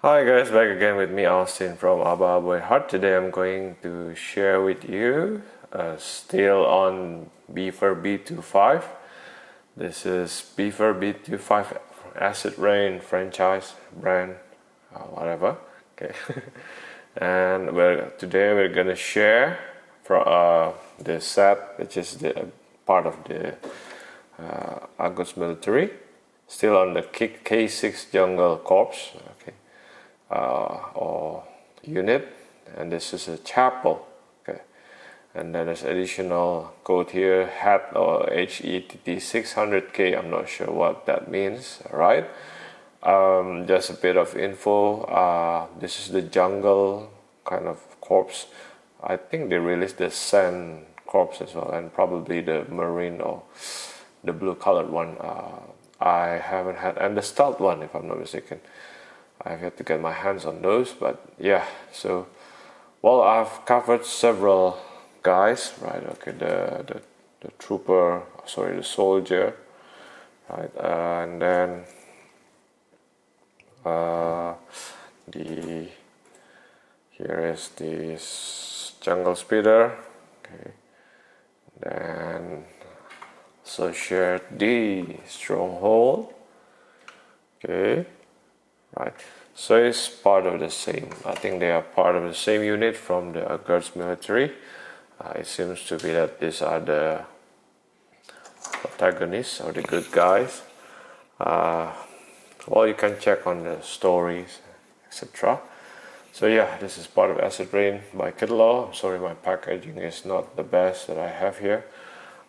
Hi guys, back again with me Austin from HETT600K. Today I'm going to share with you still on Beaver B2Five. This is Beaver B2Five Acid Rain franchise brand, whatever. Okay, and today we're gonna share from the set, which is the part of the Agurst military, still on the K6 Jungle Corps. Okay, or unit, and this is a chapel. Okay, and then there's additional code here, HETT or HETT600K. I'm not sure what that means. All right, just a bit of info. This is the jungle kind of corpse. I think they released the sand corpse as well, and probably the marine or the blue colored one. I haven't had, and the stealth one, if I'm not mistaken. I've had to get my hands on those, but yeah. So, well, I've covered several guys, right? Okay, the trooper, sorry, the soldier, right? And then here is this jungle speeder. Okay, then so shared the Stronghold. Okay. Right, so it's part of the same. I think they are part of the same unit from the Agurst military. It seems to be that these are the protagonists or the good guys. Well, you can check on the stories, etc. So yeah, this is part of Acid Rain by Kitlow. I'm sorry, my packaging is not the best that I have here.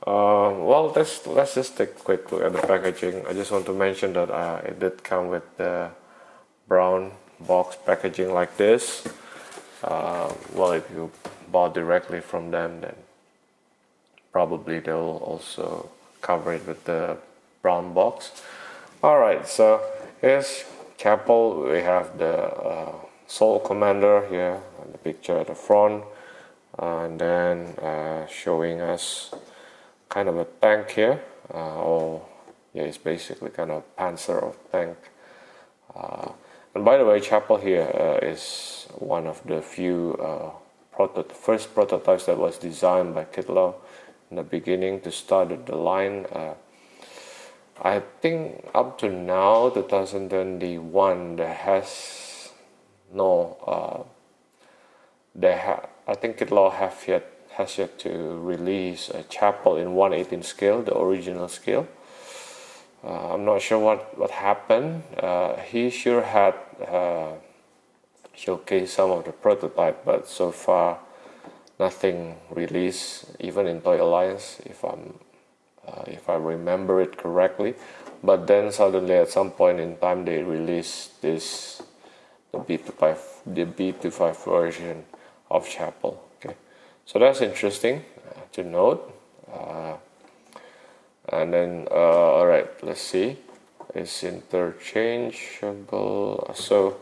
Well, let's just take a quick look at the packaging. I just want to mention that it did come with the brown box packaging like this. Well, if you bought directly from them, then probably they'll also cover it with the brown box. Alright, so here's chapel. We have the Soul Commander here, and the picture at the front, and then showing us kind of a tank here, or yeah, it's basically kind of panzer of tank. And by the way, chapel here is one of the few first prototypes that was designed by Kitlow in the beginning to start the line. I think up to now, 2021, there has no. I think Kitlow has yet to release a chapel in 1/18 scale, the original scale. I'm not sure what happened. He sure had showcased some of the prototype, but so far nothing released, even in Toy Alliance, if I remember it correctly. But then suddenly, at some point in time, they released the B2Five version of chapel. Okay, so that's interesting to note. And then alright, let's see, it's interchangeable. So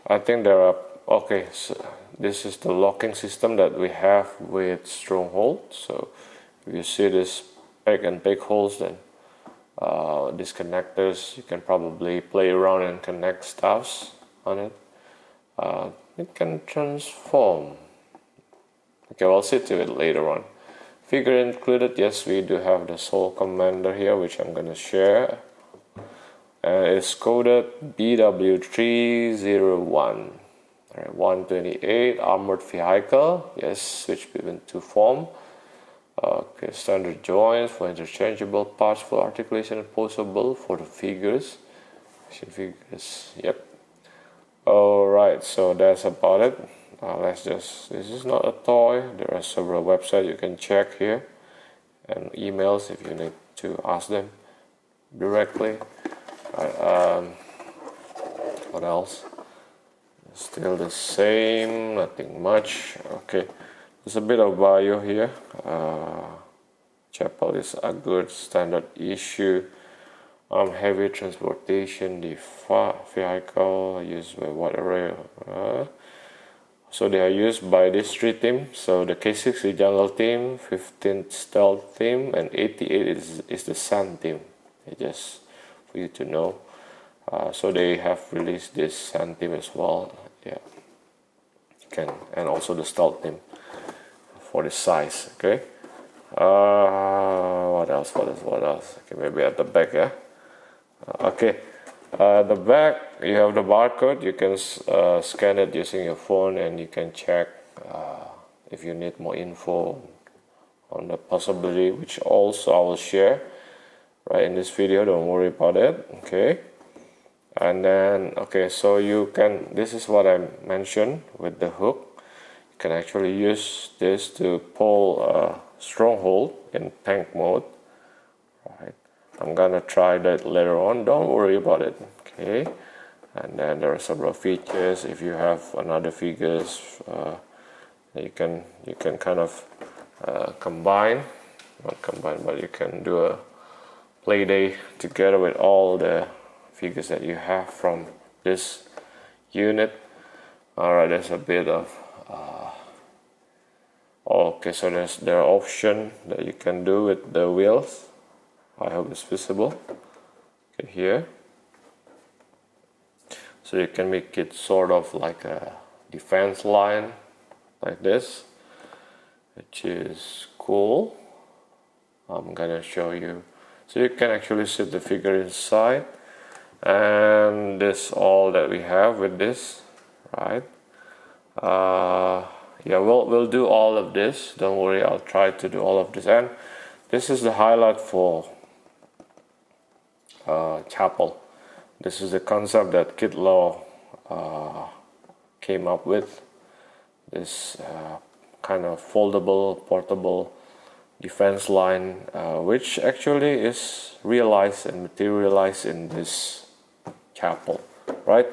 I think there are, okay, so this is the locking system that we have with Stronghold. So if you see this peg and peg holes, then these connectors, you can probably play around and connect stuffs on it. It can transform. Okay, I'll see to it later on. Figure included, yes, we do have the Soul Commander here, which I'm going to share. It's coded BW301. Alright, 128 armored vehicle. Yes, switch between two form. Okay, standard joints for interchangeable parts for articulation and posable for the figures. Yep. Alright, so that's about it. This is not a toy. There are several websites you can check here, and emails if you need to ask them directly. What else? Still the same, nothing much. Okay, there's a bit of bio here. Chapel is a good standard issue. Heavy transportation, the vehicle used by whatever. So they are used by these three teams. So the K6 is the jungle team, 15th stealth team, and 88 is the sand team. Just for you to know. So they have released this sand theme as well. Yeah, and also the stealth theme for the size. Okay. What else? Okay, maybe at the back, yeah. Okay. The back, you have the barcode. You can scan it using your phone, and you can check if you need more info on the possibility, which also I will share right in this video. Don't worry about it. Okay. And then, okay, so you can, this is what I mentioned with the hook. You can actually use this to pull Stronghold in tank mode. Right. I'm gonna try that later on. Don't worry about it. Okay. And then there are several features. If you have another figures, you can kind of combine, not combine, but you can do a play day together with all the figures that you have from this unit. Alright, there's a bit of okay, so there are options that you can do with the wheels. I hope it's visible. Okay, here, so you can make it sort of like a defense line like this, which is cool. I'm gonna show you. So you can actually sit the figure inside, and this all that we have with this, right? Yeah, we'll do all of this. Don't worry, I'll try to do all of this. And this is the highlight for Chapel. This is the concept that Kid Law came up with. This kind of foldable, portable defense line, which actually is realized and materialized in this chapel, right?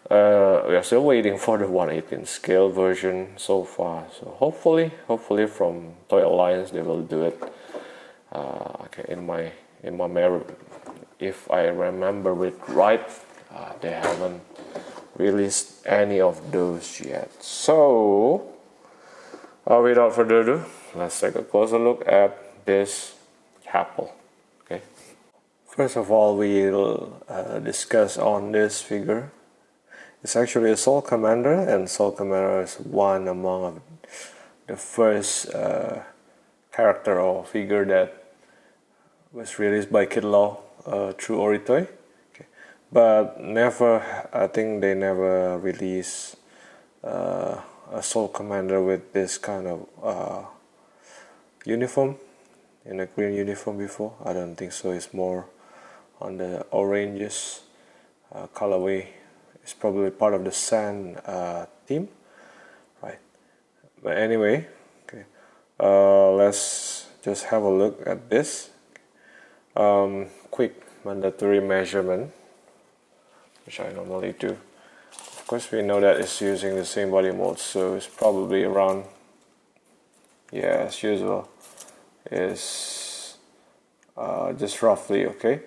We are still waiting for the 1/18 scale version so far. So hopefully from Toy Alliance they will do it. Okay, in my memory, if I remember it right, they haven't released any of those yet. So without further ado, let's take a closer look at this chapel. Okay. First of all, we'll discuss on this figure. It's actually a Soul Commander, and Soul Commander is one among the first character or figure that was released by Kid Law through Oritoy. Okay. But never, I think they never released a Soul Commander with this kind of uniform, in a green uniform before. I don't think so. It's more on the oranges colorway. It's probably part of the sand theme, right? But anyway, okay, let's just have a look at this. Quick mandatory measurement, which I normally do. Of course, we know that it's using the same body mold, so it's probably around, yeah, as usual, is just roughly, okay.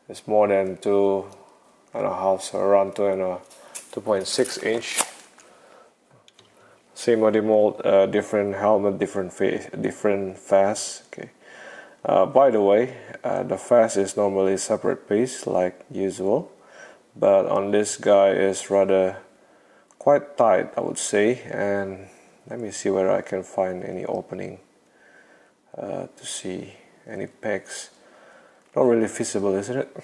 It's more than 2.5, so around 2.6 inch. Same body mold, different helmet, different face, different fast. Okay. By the way, the fast is normally separate piece like usual, but on this guy is rather quite tight, I would say. And let me see whether I can find any opening to see any pegs. Not really visible, isn't it?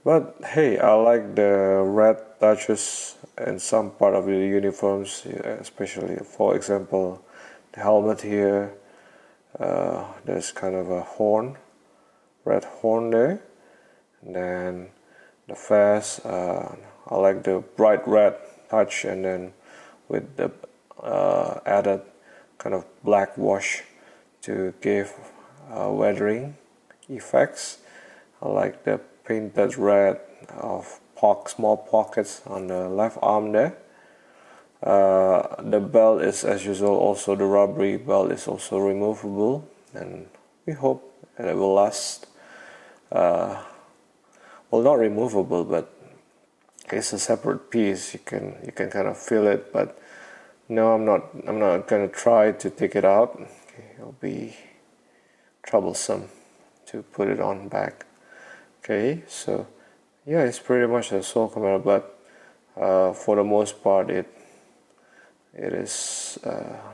But hey, I like the red touches in some part of the uniforms, especially, for example, the helmet here. There's kind of a horn, red horn there. And then the fast, I like the bright red touch, and then with the added kind of black wash to give weathering effects. I like the painted red of small pockets on the left arm there. The belt is, as usual, also the rubbery belt is also removable, and we hope that it will last. Well, not removable, but it's a separate piece. You can kind of feel it, but no, I'm not gonna try to take it out. Okay, it'll be troublesome to put it on back. Okay, so yeah, it's pretty much a soul camera, but for the most part it is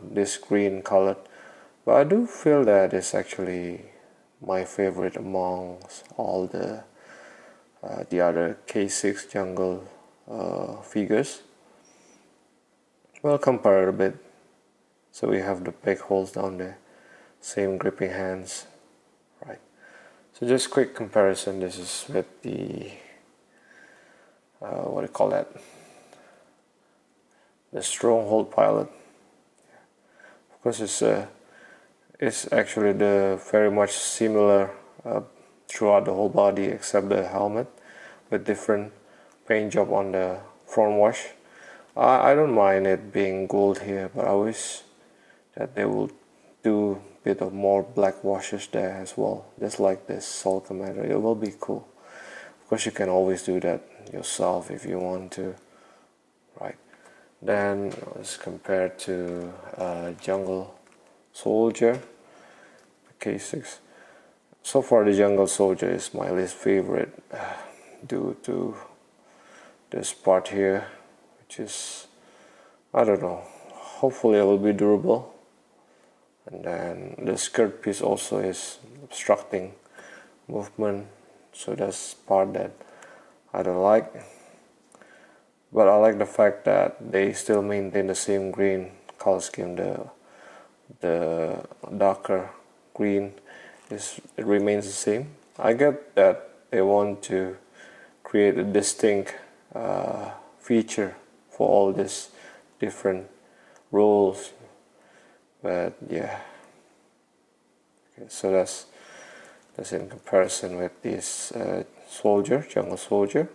this green colored. But I do feel that it's actually my favorite amongst all the other K6 jungle figures. Well, compare it a bit. So we have the peg holes down there, same gripping hands, right? So just quick comparison. This is with the what do you call that? The Stronghold pilot. Of course, it's actually the very much similar throughout the whole body except the helmet, with different paint job on the front wash. I don't mind it being gold here, but I wish that they will do a bit of more black washes there as well, just like this Soul Commander. It will be cool. Of course, you can always do that yourself if you want to, right? Then let's compare to Jungle Soldier K6. So far, the Jungle Soldier is my least favorite due to this part here, which is, I don't know, hopefully it will be durable. And then the skirt piece also is obstructing movement, so that's part that I don't like. But I like the fact that they still maintain the same green color scheme. The darker green it remains the same. I get that they want to create a distinct feature for all these different roles, but yeah. Okay, so that's in comparison with this jungle soldier.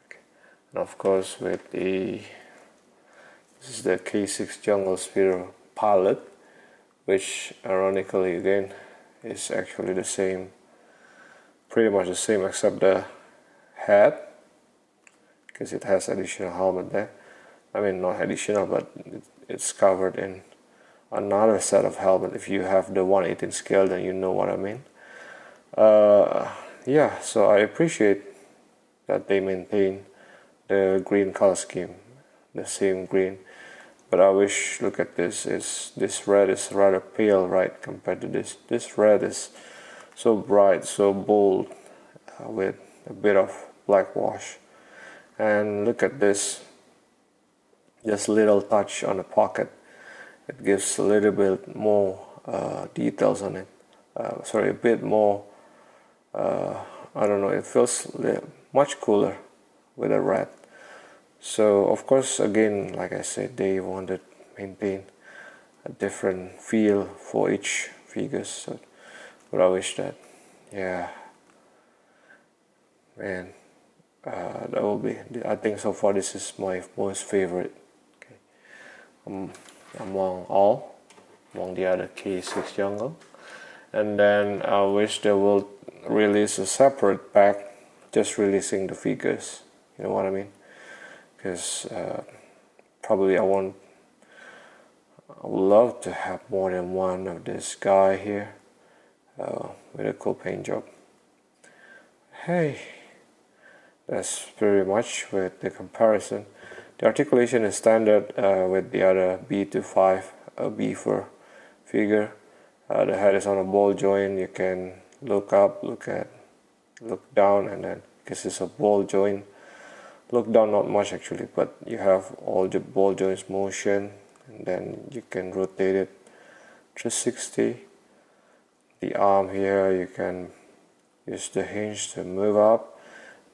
Okay. And of course with this is the K6 jungle speeder pilot, which ironically again is actually the same, pretty much the same except the head, because it has additional helmet there. I mean, not additional, but it's covered in another set of helmet. If you have the 1/18 scale, then you know what I mean. Yeah, so I appreciate that they maintain the green color scheme, the same green. But I wish, look at this, this red is rather pale, right, compared to this. This red is so bright, so bold, with a bit of black wash. And look at this, just little touch on the pocket. It gives a little bit more details on it. Sorry, a bit more, I don't know, it feels much cooler with the red. So of course, again, like I said, they wanted to maintain a different feel for each figure. So, but I wish that, yeah, man, that will be. I think so far this is my most favorite. Okay, among the other K6 jungle. And then I wish they will release a separate pack, just releasing the figures. You know what I mean? Because probably I would love to have more than one of this guy here with a cool paint job. Hey, that's pretty much with the comparison. The articulation is standard with the other B2Five Beaver figure. The head is on a ball joint. You can look up, look down, and then because it's a ball joint, look down not much actually, but you have all the ball joints motion, and then you can rotate it 360. The arm here, you can use the hinge to move up,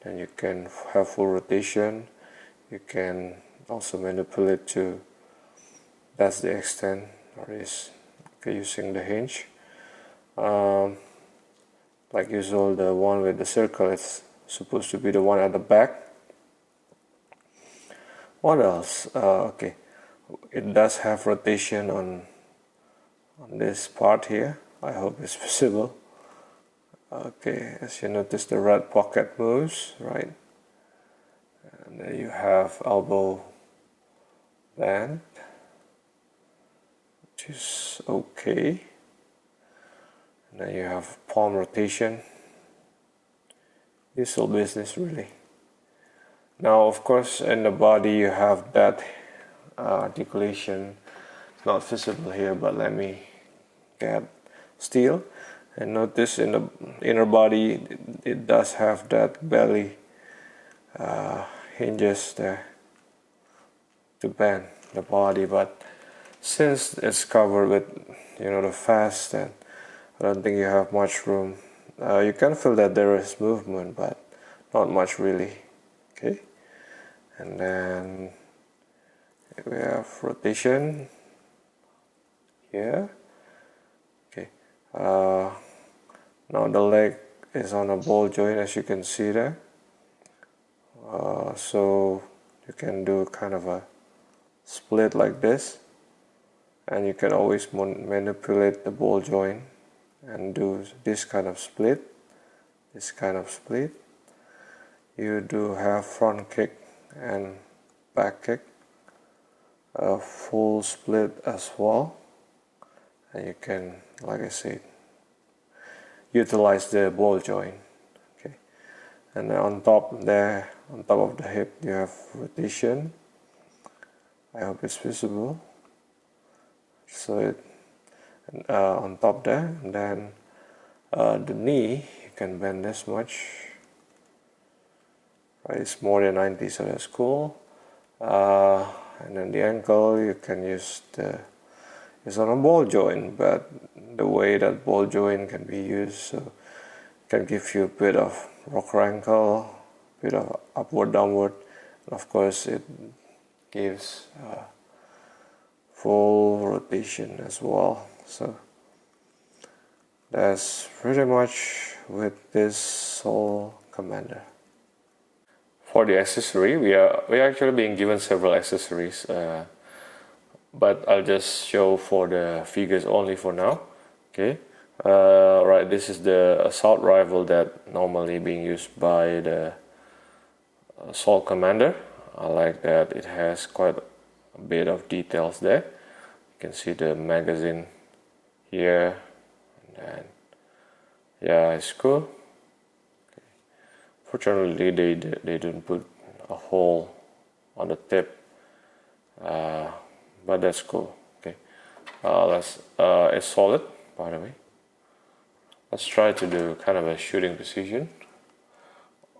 then you can have full rotation. You can also manipulate to, that's the extent, or is using the hinge. Like usual, the one with the circle, it's supposed to be the one at the back. What else? Okay, it does have rotation on this part here. I hope it's visible. Okay, as you notice, the red pocket moves, right? And then you have elbow band, which is okay. And then you have palm rotation. useful business really. Now of course in the body you have that articulation. It's not visible here, but let me get steel, and notice in the inner body it does have that belly hinges there to bend the body, but since it's covered with the fast, and I don't think you have much room. You can feel that there is movement, but not much really. Okay, and then we have rotation here. Okay, now the leg is on a ball joint, as you can see there. So you can do kind of a split like this, and you can always manipulate the ball joint and do this kind of split. You do have front kick and back kick, a full split as well, and you can, like I said, utilize the ball joint. Okay, and then on top of the hip you have rotation. I hope it's visible. So on top there, and then the knee you can bend this much. Right, it's more than 90, so that's cool. And then the ankle you can use it's on a ball joint, but the way that ball joint can be used, so can give you a bit of rocker ankle, a bit of upward downward, and of course it gives full rotation as well. So that's pretty much with this Soul Commander. For the accessory, we are actually being given several accessories, but I'll just show for the figures only for now. Okay, right, this is the assault rifle that normally being used by the Soul Commander. I like that it has quite a bit of details there. You can see the magazine here, and then yeah, it's cool. Okay. Fortunately they didn't put a hole on the tip, but that's cool. Okay, it's solid, by the way. Let's try to do kind of a shooting precision,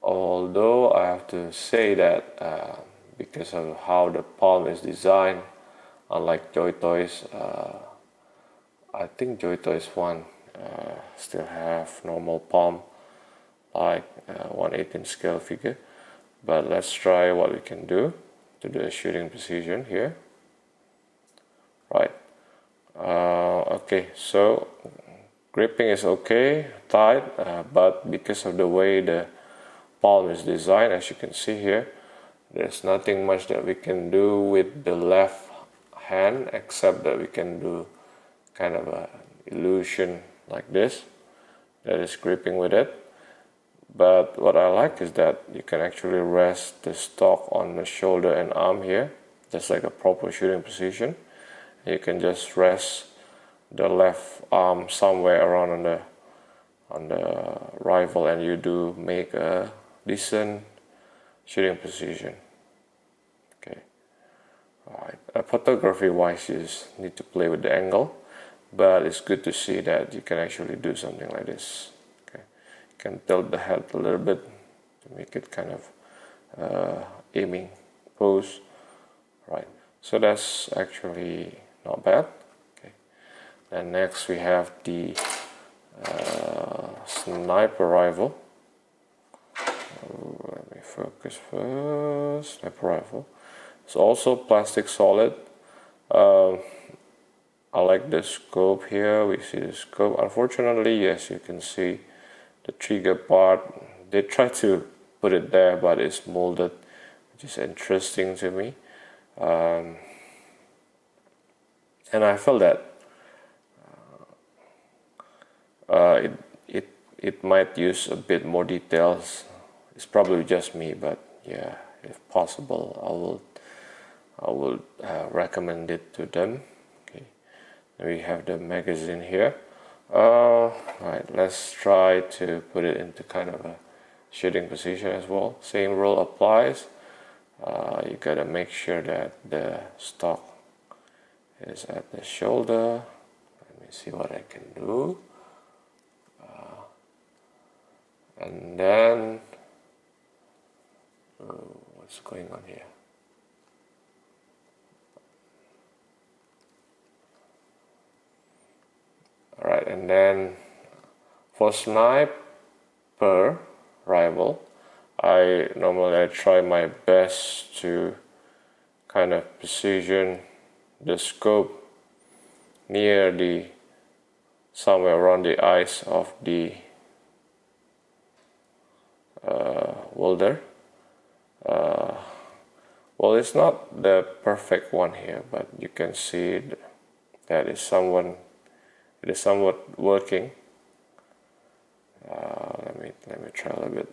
although I have to say that because of how the palm is designed, unlike Joy Toys, I think Joy Toys 1 still have normal palm like 1/18 scale figure, but let's try what we can do to do a shooting precision here. Right, okay, so gripping is okay, tight, but because of the way the palm is designed, as you can see here, there's nothing much that we can do with the left hand, except that we can do kind of a illusion like this, that is gripping with it. But what I like is that you can actually rest the stock on the shoulder and arm here, just like a proper shooting position. You can just rest the left arm somewhere around on the rifle, and you do make a decent shooting position. Okay, alright. Photography wise, you just need to play with the angle, but it's good to see that you can actually do something like this. Okay, you can tilt the head a little bit to make it kind of aiming pose. Right, so that's actually not bad. Okay, and next we have the sniper rifle. Let me focus first. Sniper rifle. It's also plastic solid. I like the scope here. We see the scope. Unfortunately, yes, you can see the trigger part. They try to put it there, but it's molded, which is interesting to me. And I felt that it might use a bit more details. It's probably just me, but yeah, if possible, I will recommend it to them. Okay, we have the magazine here. Right, let's try to put it into kind of shooting position as well. Same rule applies. You gotta make sure that the stock is at the shoulder. Let me see what I can do. And then what's going on here? Alright, and then for sniper rifle, I normally try my best to kind of position the scope near the somewhere around the eyes of the welder. Well, it's not the perfect one here, but you can see that it is somewhat working. Let me try a little bit.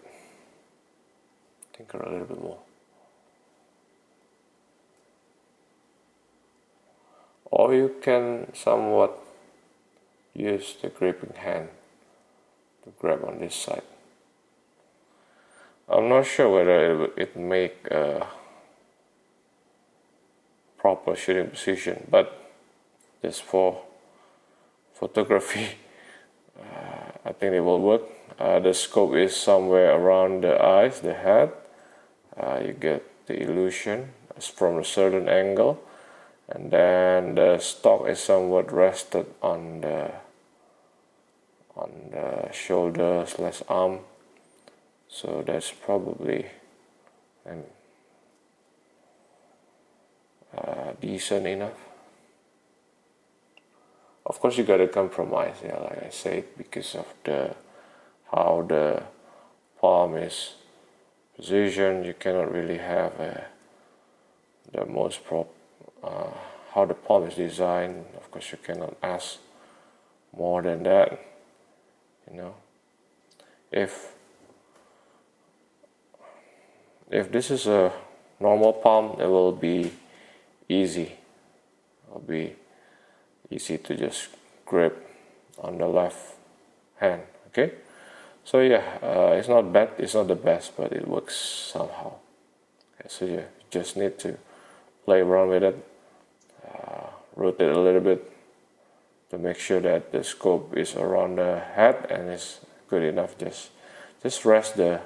Tinker a little bit more. Or you can somewhat use the gripping hand to grab on this side. I'm not sure whether it make a proper shooting position, but just for photography, I think it will work. The scope is somewhere around the eyes, the head. You get the illusion from a certain angle, and then the stock is somewhat rested on the shoulder / arm. So that's probably decent enough. Of course, you gotta compromise, yeah, like I said, because of how the palm is positioned. You cannot really have the most how the palm is designed. Of course, you cannot ask more than that. You know, if this is a normal palm, it will be easy. It'll be easy to just grip on the left hand. Okay, so yeah, it's not bad, it's not the best, but it works somehow. Okay, so yeah, you just need to play around with it, rotate a little bit to make sure that the scope is around the head and it's good enough. Just rest the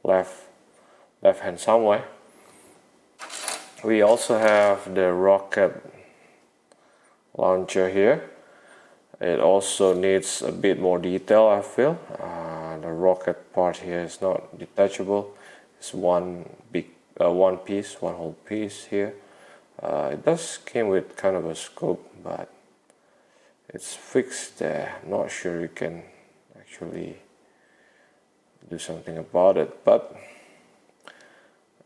left hand somewhere. We also have the rocket launcher here. It also needs a bit more detail, I feel. The rocket part here is not detachable. It's one whole piece here. It does came with kind of a scope, but it's fixed there. Not sure you can actually do something about it, but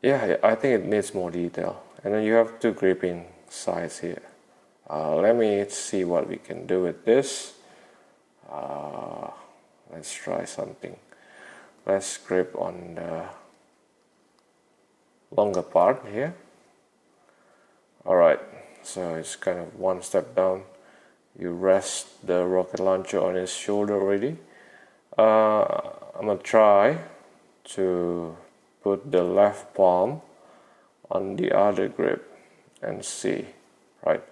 yeah, I think it needs more detail. And then you have two gripping sides here. Let me see what we can do with this. Let's try something. Let's grip on the longer part here. Alright, so it's kind of one step down. You rest the rocket launcher on his shoulder already. I'm gonna try to put the left palm on the other grip and see. Right,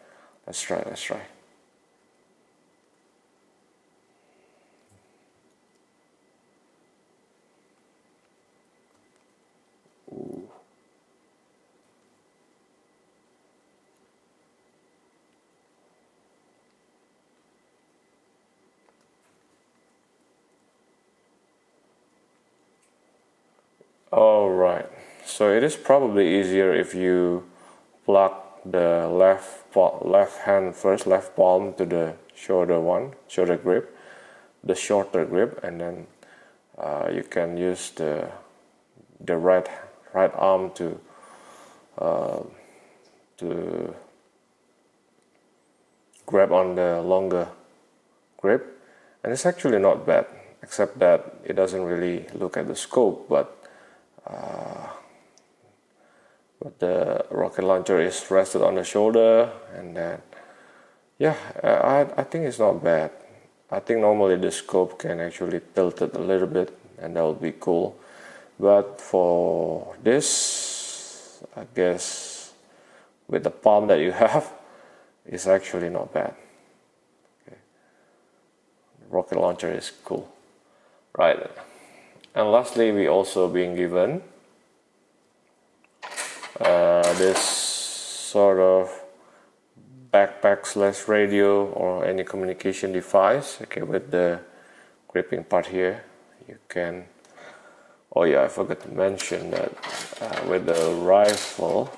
let's try. Ooh. Alright, so it is probably easier if you plug the left hand first, left palm to the shoulder grip, the shorter grip, and then you can use the right arm to grab on the longer grip, and it's actually not bad, except that it doesn't really look at the scope, but the rocket launcher is rested on the shoulder, and then yeah, I think it's not bad. I think normally the scope can actually tilt it a little bit, and that will be cool. but for this, I guess with the palm that you have, it's actually not bad. Okay. Rocket launcher is cool, right? And lastly, we also being given this sort of backpack / radio or any communication device. Okay, with the gripping part here, you can. Oh yeah, I forgot to mention that with the rifle,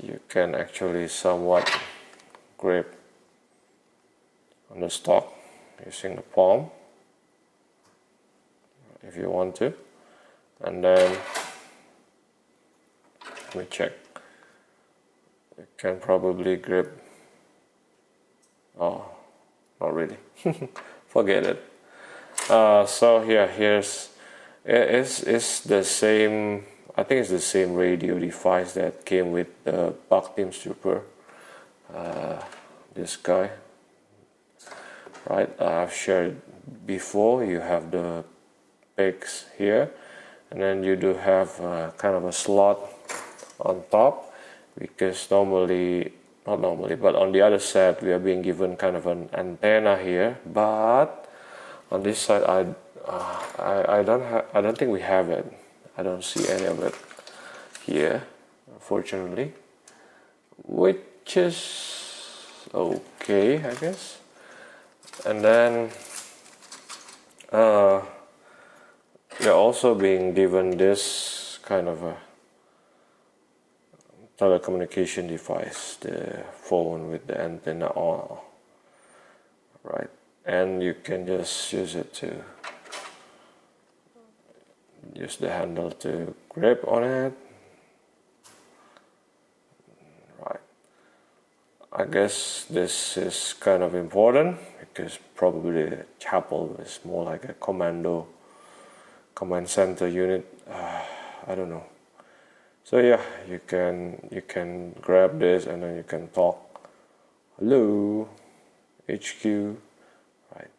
you can actually somewhat grip on the stock using the palm if you want to, and then let me check. You can probably grip. Oh, not really. Forget it. So here's it's the same. I think it's the same radio device that came with the Bug Team Super. This guy, right? I've shared before. You have the pegs here, and then you do have kind of a slot on top, because not normally, but on the other side we are being given kind of an antenna here. But on this side, I don't think we have it. I don't see any of it here, unfortunately, which is okay, I guess. And then you're also being given this kind of a telecommunication device, the phone with the antenna on, right? And you can just use it to use the handle to grip on it, right? I guess this is kind of important because probably the chapel is more like a command center unit. I don't know. So yeah, you can grab this and then you can talk. Hello, HQ, right?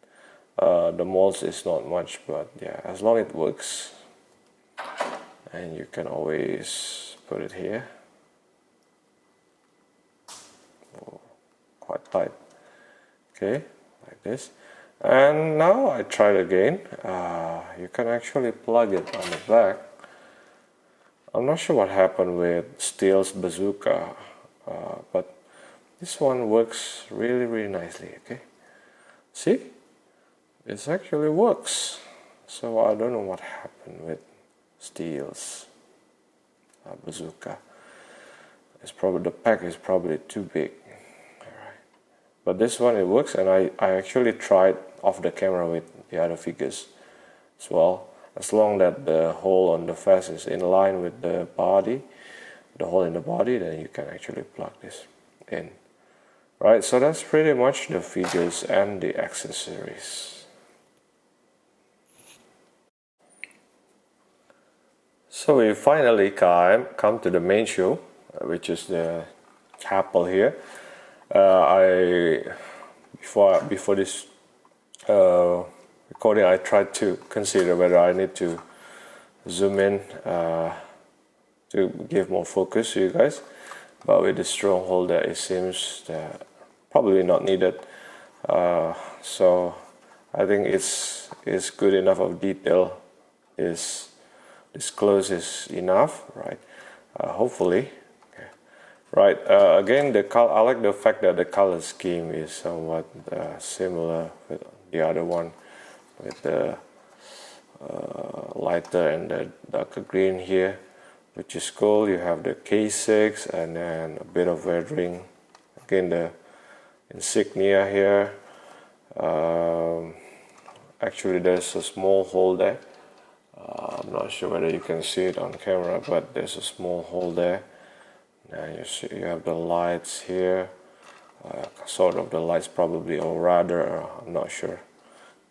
The molds is not much, but yeah, as long as it works, and you can always put it here. Oh, quite tight. Okay, like this. And now I tried again. You can actually plug it on the back. I'm not sure what happened with Steel's bazooka, but this one works really nicely. Okay, see, it actually works. So I don't know what happened with Steel's bazooka. It's probably the pack is probably too big. Alright. But this one it works, and I actually tried off the camera with the other figures as well. As long that the hole on the vest is in line with the body, the hole in the body, then you can actually plug this in. Right, so that's pretty much the figures and the accessories. So we finally come to the main show, which is the chapel here. Before this recording, I tried to consider whether I need to zoom in to give more focus to you guys, but with the Stronghold there, it seems that probably not needed. So I think it's good enough of detail. This close is enough, right? Hopefully. Okay. Right. Again, I like the fact that the color scheme is somewhat similar with the other one, with the lighter and the darker green here, which is cool. You have the K6 and then a bit of weathering. Again, the insignia here. Actually, there's a small hole there. I'm not sure whether you can see it on camera, but there's a small hole there. And you have the lights here, sort of the lights probably, or rather, I'm not sure.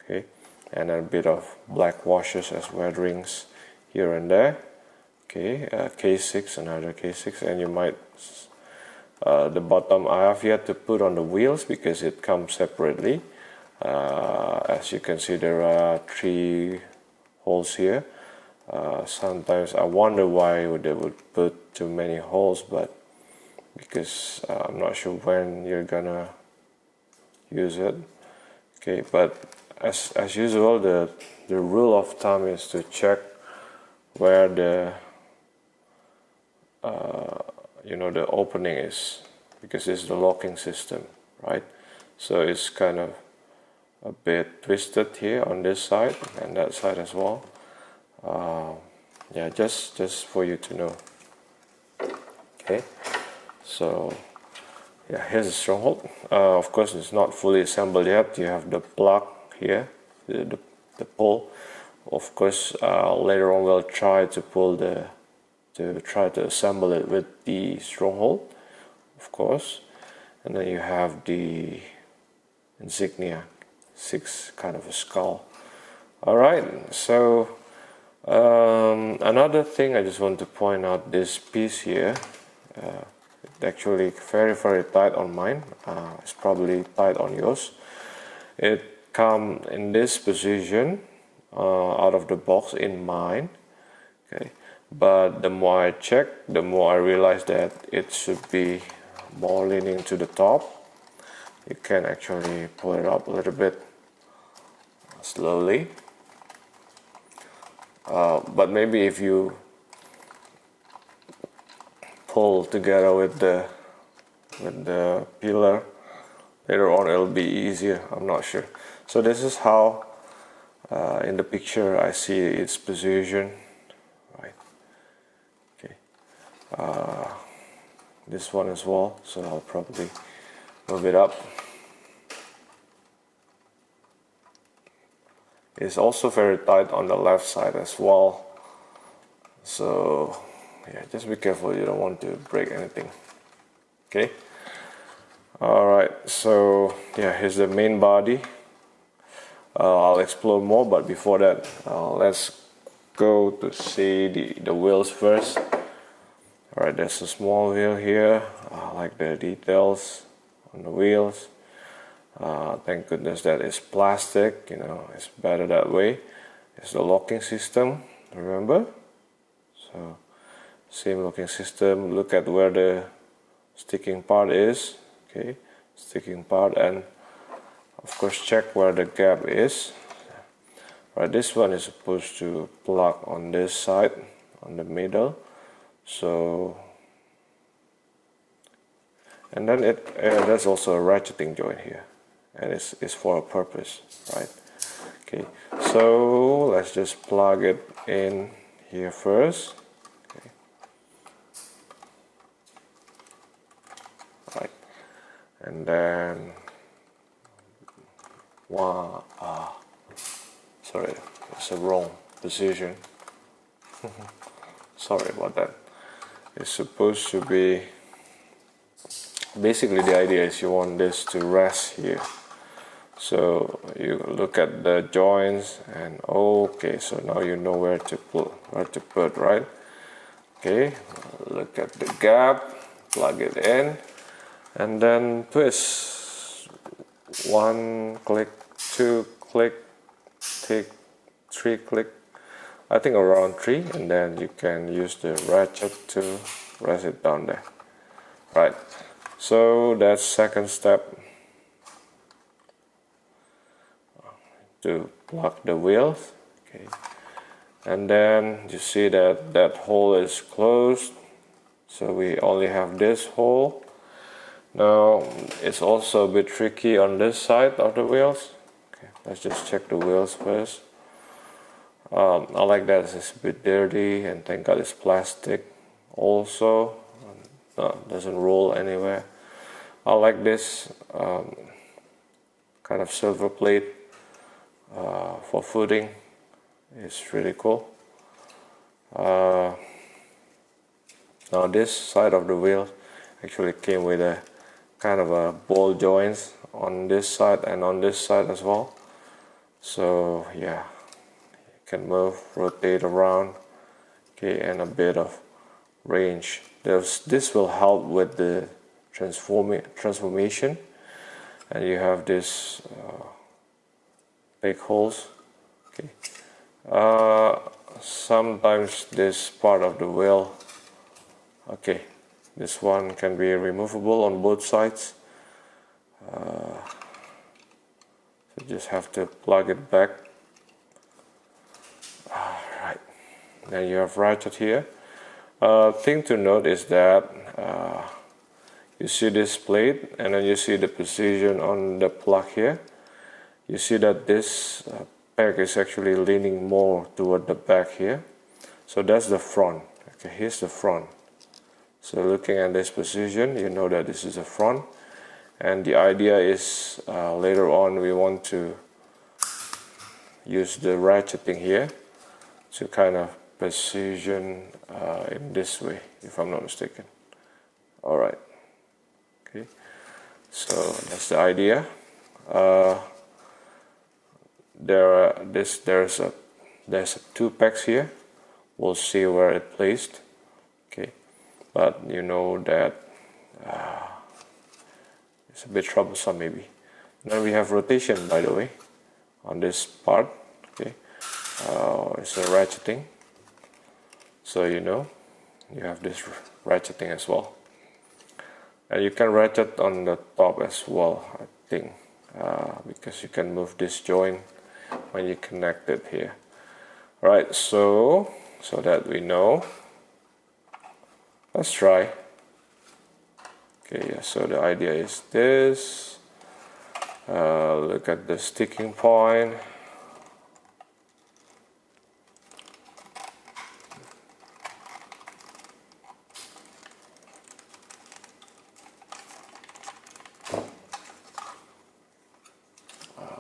Okay, and a bit of black washes as weatherings here and there. Okay, K6, another K6, and you might the bottom I have yet to put on the wheels because it comes separately. As you can see, there are 3 holes here. Sometimes I wonder why they would put too many holes, but because I'm not sure when you're gonna use it. Okay, but as usual, the rule of thumb is to check where the the opening is, because it's the locking system, right? So it's kind of a bit twisted here on this side and that side as well. Yeah, just for you to know. Okay, so yeah, here's the Stronghold. Of course, it's not fully assembled yet. You have the plug here, the pull. Of course, later on we'll try to assemble it with the Stronghold, of course. And then you have the insignia, 6 kind of a skull. All right, so another thing I just want to point out, this piece here, it's actually very tight on mine. It's probably tight on yours. It comes in this position out of the box in mine. Okay, but the more I check, the more I realize that it should be more leaning to the top. You can actually pull it up a little bit slowly, but maybe if you pull together with the pillar later on, it'll be easier. I'm not sure. So this is how in the picture I see its position, right? Okay, this one as well, so I'll probably move it up. It's also very tight on the left side as well, so yeah, just be careful, you don't want to break anything. Okay, alright, so yeah, here's the main body. I'll explore more, but before that, let's go to see the wheels first. Alright, there's a small wheel here. I like the details on the wheels. Thank goodness that it's plastic, it's better that way. It's the locking system, remember? So same locking system. Look at where the sticking part is. Okay, sticking part, and of course check where the gap is. Right, this one is supposed to plug on this side, on the middle. So, and then there's also a ratcheting joint here, and it's for a purpose, right? Okay, so let's just plug it in here first. Okay. Right, and then sorry, it's a wrong position. Sorry about that. It's supposed to be, basically the idea is you want this to rest here. So you look at the joints and okay, so now you know where to put, right? Okay, look at the gap, plug it in, and then twist. 1 click, 2 click, take 3 click, I think around 3, and then you can use the ratchet to rest it down there. Right, so that's second step, to plug the wheels. Okay, and then you see that hole is closed, so we only have this hole. Now it's also a bit tricky on this side of the wheels. Okay, let's just check the wheels first. I like that it's a bit dirty, and thank God it's plastic also. Doesn't roll anywhere. I like this kind of silver plate for footing. It's really cool. Now this side of the wheel actually came with a kind of a ball joints on this side and on this side as well. So yeah, you can move, rotate around, okay, and a bit of range. This will help with the transformation, and you have this big holes. Okay, sometimes this part of the wheel, okay, this one can be removable on both sides. So just have to plug it back. Alright, then you have ratchet here. Thing to note is that you see this plate, and then you see the position on the plug here. You see that this peg is actually leaning more toward the back here. So that's the front. Okay, here's the front. So looking at this position, you know that this is the front. And the idea is later on we want to use the ratcheting here to kind of position in this way, if I'm not mistaken. Alright, okay, so that's the idea. There's two pegs here. We'll see where it placed. Okay, but you know that it's a bit troublesome maybe. Then we have rotation, by the way, on this part. Okay, it's a ratcheting. So you know, you have this ratcheting as well. And you can ratchet on the top as well, I think, because you can move this joint when you connect it here. Right, so that we know. Let's try. Okay, yeah, so the idea is this. Look at the sticking point.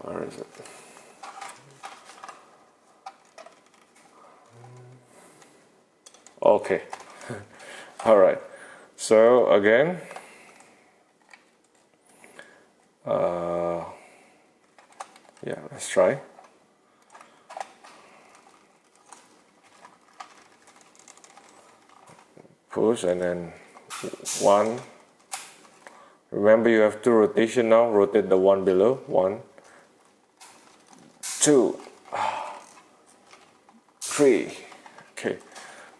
Where is it? Okay. All right. So again, yeah, let's try. Push and then one. Remember, you have two rotation now. Rotate the one below. 1, 2, 3. Okay,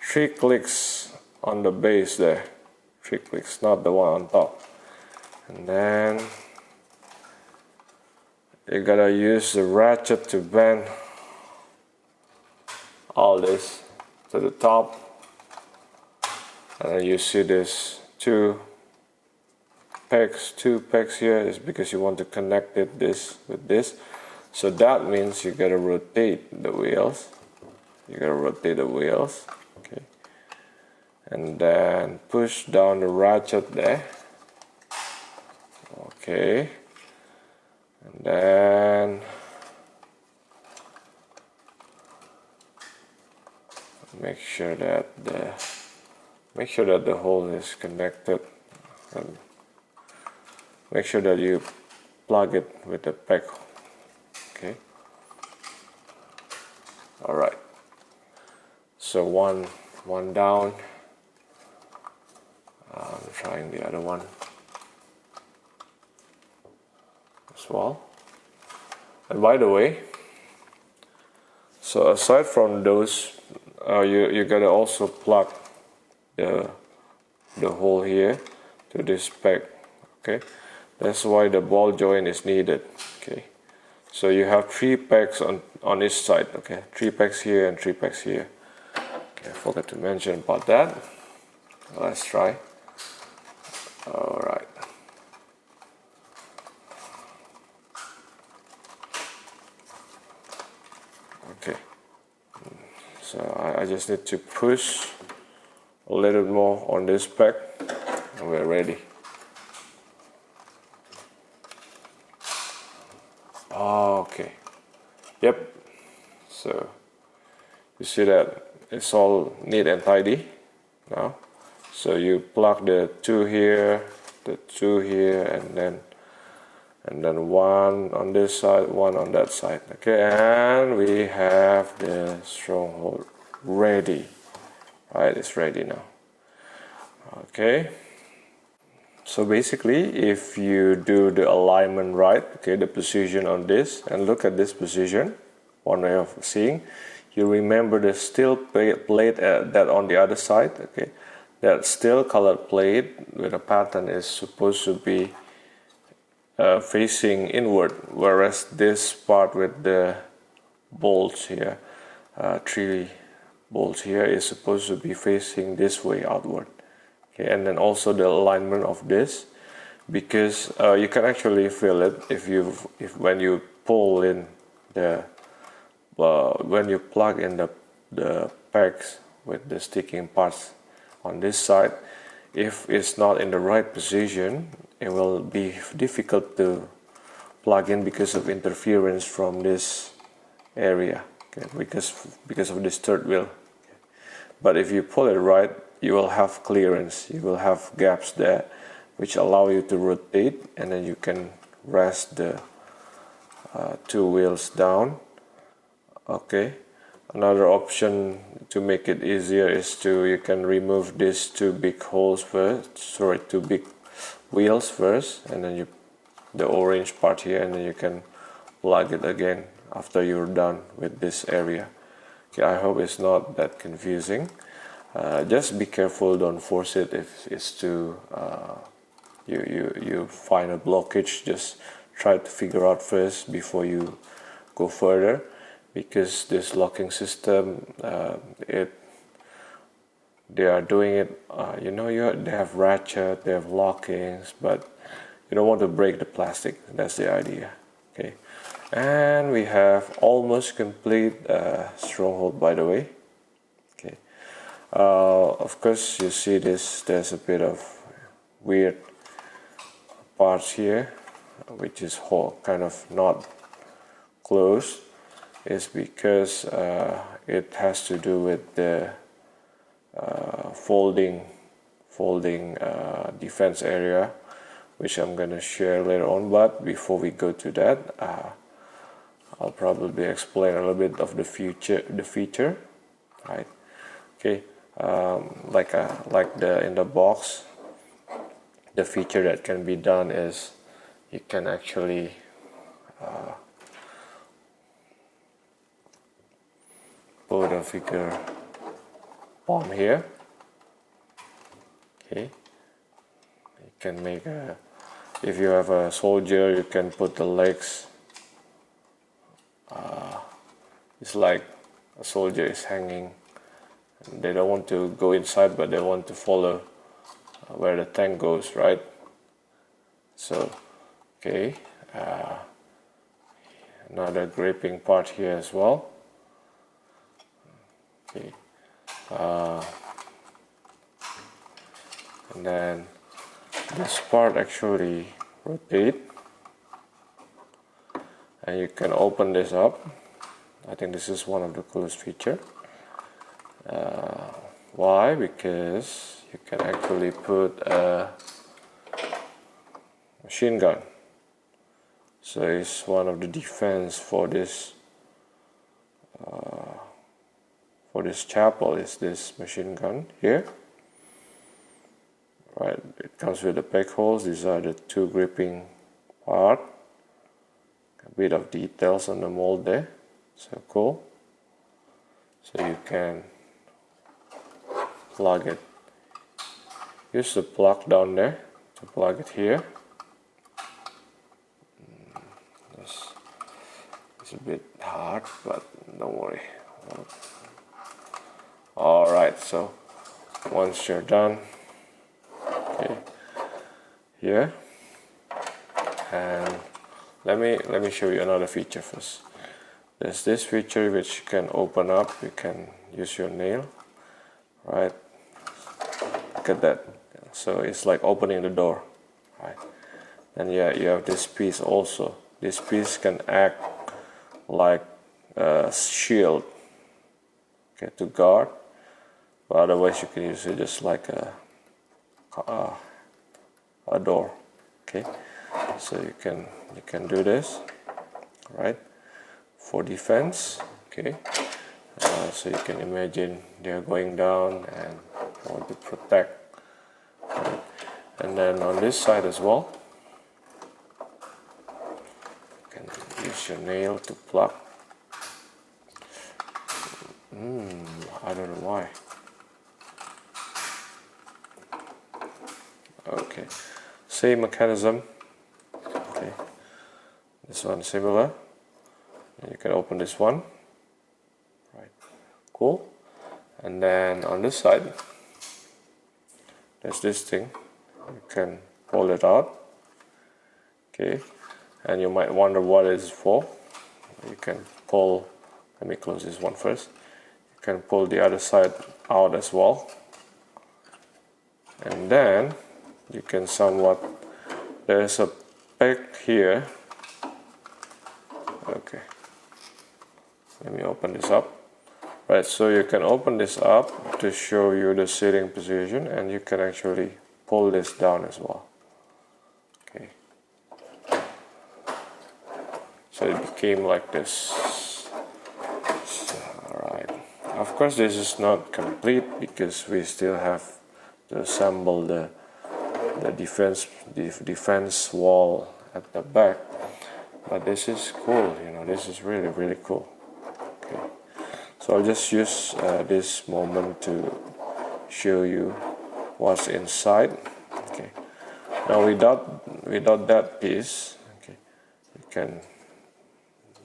3 clicks on the base there. 3 clicks, not the one on top. And then you gotta use the ratchet to bend all this to the top. And then you see this two pegs here is because you want to connect it this with this. So that means you gotta rotate the wheels. Okay, and then push down the ratchet there. Okay, and then make sure that the hole is connected, and make sure that you plug it with the peg. Okay. All right. So one down. I'm trying the other one as well. And by the way, so aside from those, you gotta also plug the hole here to this peg. Okay, that's why the ball joint is needed. Okay, so you have 3 pegs on each side. Okay, 3 pegs here and 3 pegs here. Okay, I forgot to mention about that. Let's try. All right. Okay, so I just need to push a little more on this peg and we're ready. Okay, yep, so you see that it's all neat and tidy now. So you plug the 2 here, the 2 here, and then one on this side, one on that side. Okay, and we have the Stronghold ready. Right, it's ready now. Okay, so basically if you do the alignment right, okay, the position on this, and look at this position, one way of seeing, you remember the steel plate that on the other side. Okay, that steel colored plate with a pattern is supposed to be facing inward, whereas this part with the bolts here, 3 bolts here, is supposed to be facing this way outward. Okay, and then also the alignment of this, because you can actually feel it if when you pull in the when you plug in the pegs with the sticking parts on this side. If it's not in the right position, it will be difficult to plug in because of interference from this area, okay, because of this third wheel. But if you pull it right, you will have clearance, you will have gaps there which allow you to rotate, and then you can rest the 2 wheels down. Okay, another option to make it easier is you can remove these 2 big holes first, 2 big wheels first, and then the orange part here, and then you can plug it again after you're done with this area. Okay, I hope it's not that confusing. Just be careful, don't force it. If it's too you find a blockage, just try to figure out first before you go further, because this locking system, they are doing it, they have ratchet, they have lockings, but you don't want to break the plastic. That's the idea. Okay, and we have almost complete Stronghold, by the way. Okay, of course you see this, there's a bit of weird parts here which is kind of not closed. Is because it has to do with the folding defense area, which I'm gonna share later on. But before we go to that, I'll probably explain a little bit of the feature, right? Okay, in the box, the feature that can be done is you can actually put a figure bomb here. Okay, you can make if you have a soldier, you can put the legs. It's like a soldier is hanging. They don't want to go inside, but they want to follow where the tank goes, right? So, okay, another gripping part here as well. Okay, and then this part actually rotate, and you can open this up. I think this is one of the coolest feature. Why? Because you can actually put a machine gun. So it's one of the defense for this chapel is this machine gun here. Right, it comes with the peg holes. These are the 2 gripping part. A bit of details on the mold there. So cool. So you can plug it. Use the plug down there to plug it here. It's a bit hard, but don't worry. Alright, so once you're done, okay, here, and let me show you another feature first. There's this feature which you can open up. You can use your nail, right? Look at that. So it's like opening the door, right? And yeah, you have this piece also. This piece can act like a shield, okay, to guard. But otherwise, you can use it just like a door. Okay, so you can do this, right, for defense. Okay, so you can imagine they're going down and want to protect. Right? And then on this side as well, you can use your nail to plug. I don't know why. Okay, same mechanism. Okay, this one similar. You can open this one. Right, cool. And then on this side, there's this thing. You can pull it out. Okay, and you might wonder what it's for. You can pull. Let me close this one first. You can pull the other side out as well. And then you can somewhat, there's a peg here. Okay, let me open this up. Right, so you can open this up to show you the sitting position, and you can actually pull this down as well. Okay, so it became like this. Alright, of course this is not complete because we still have to assemble the defense wall at the back, but this is cool, you know, this is really cool. Okay, so I'll just use this moment to show you what's inside. Okay, now without that piece, okay,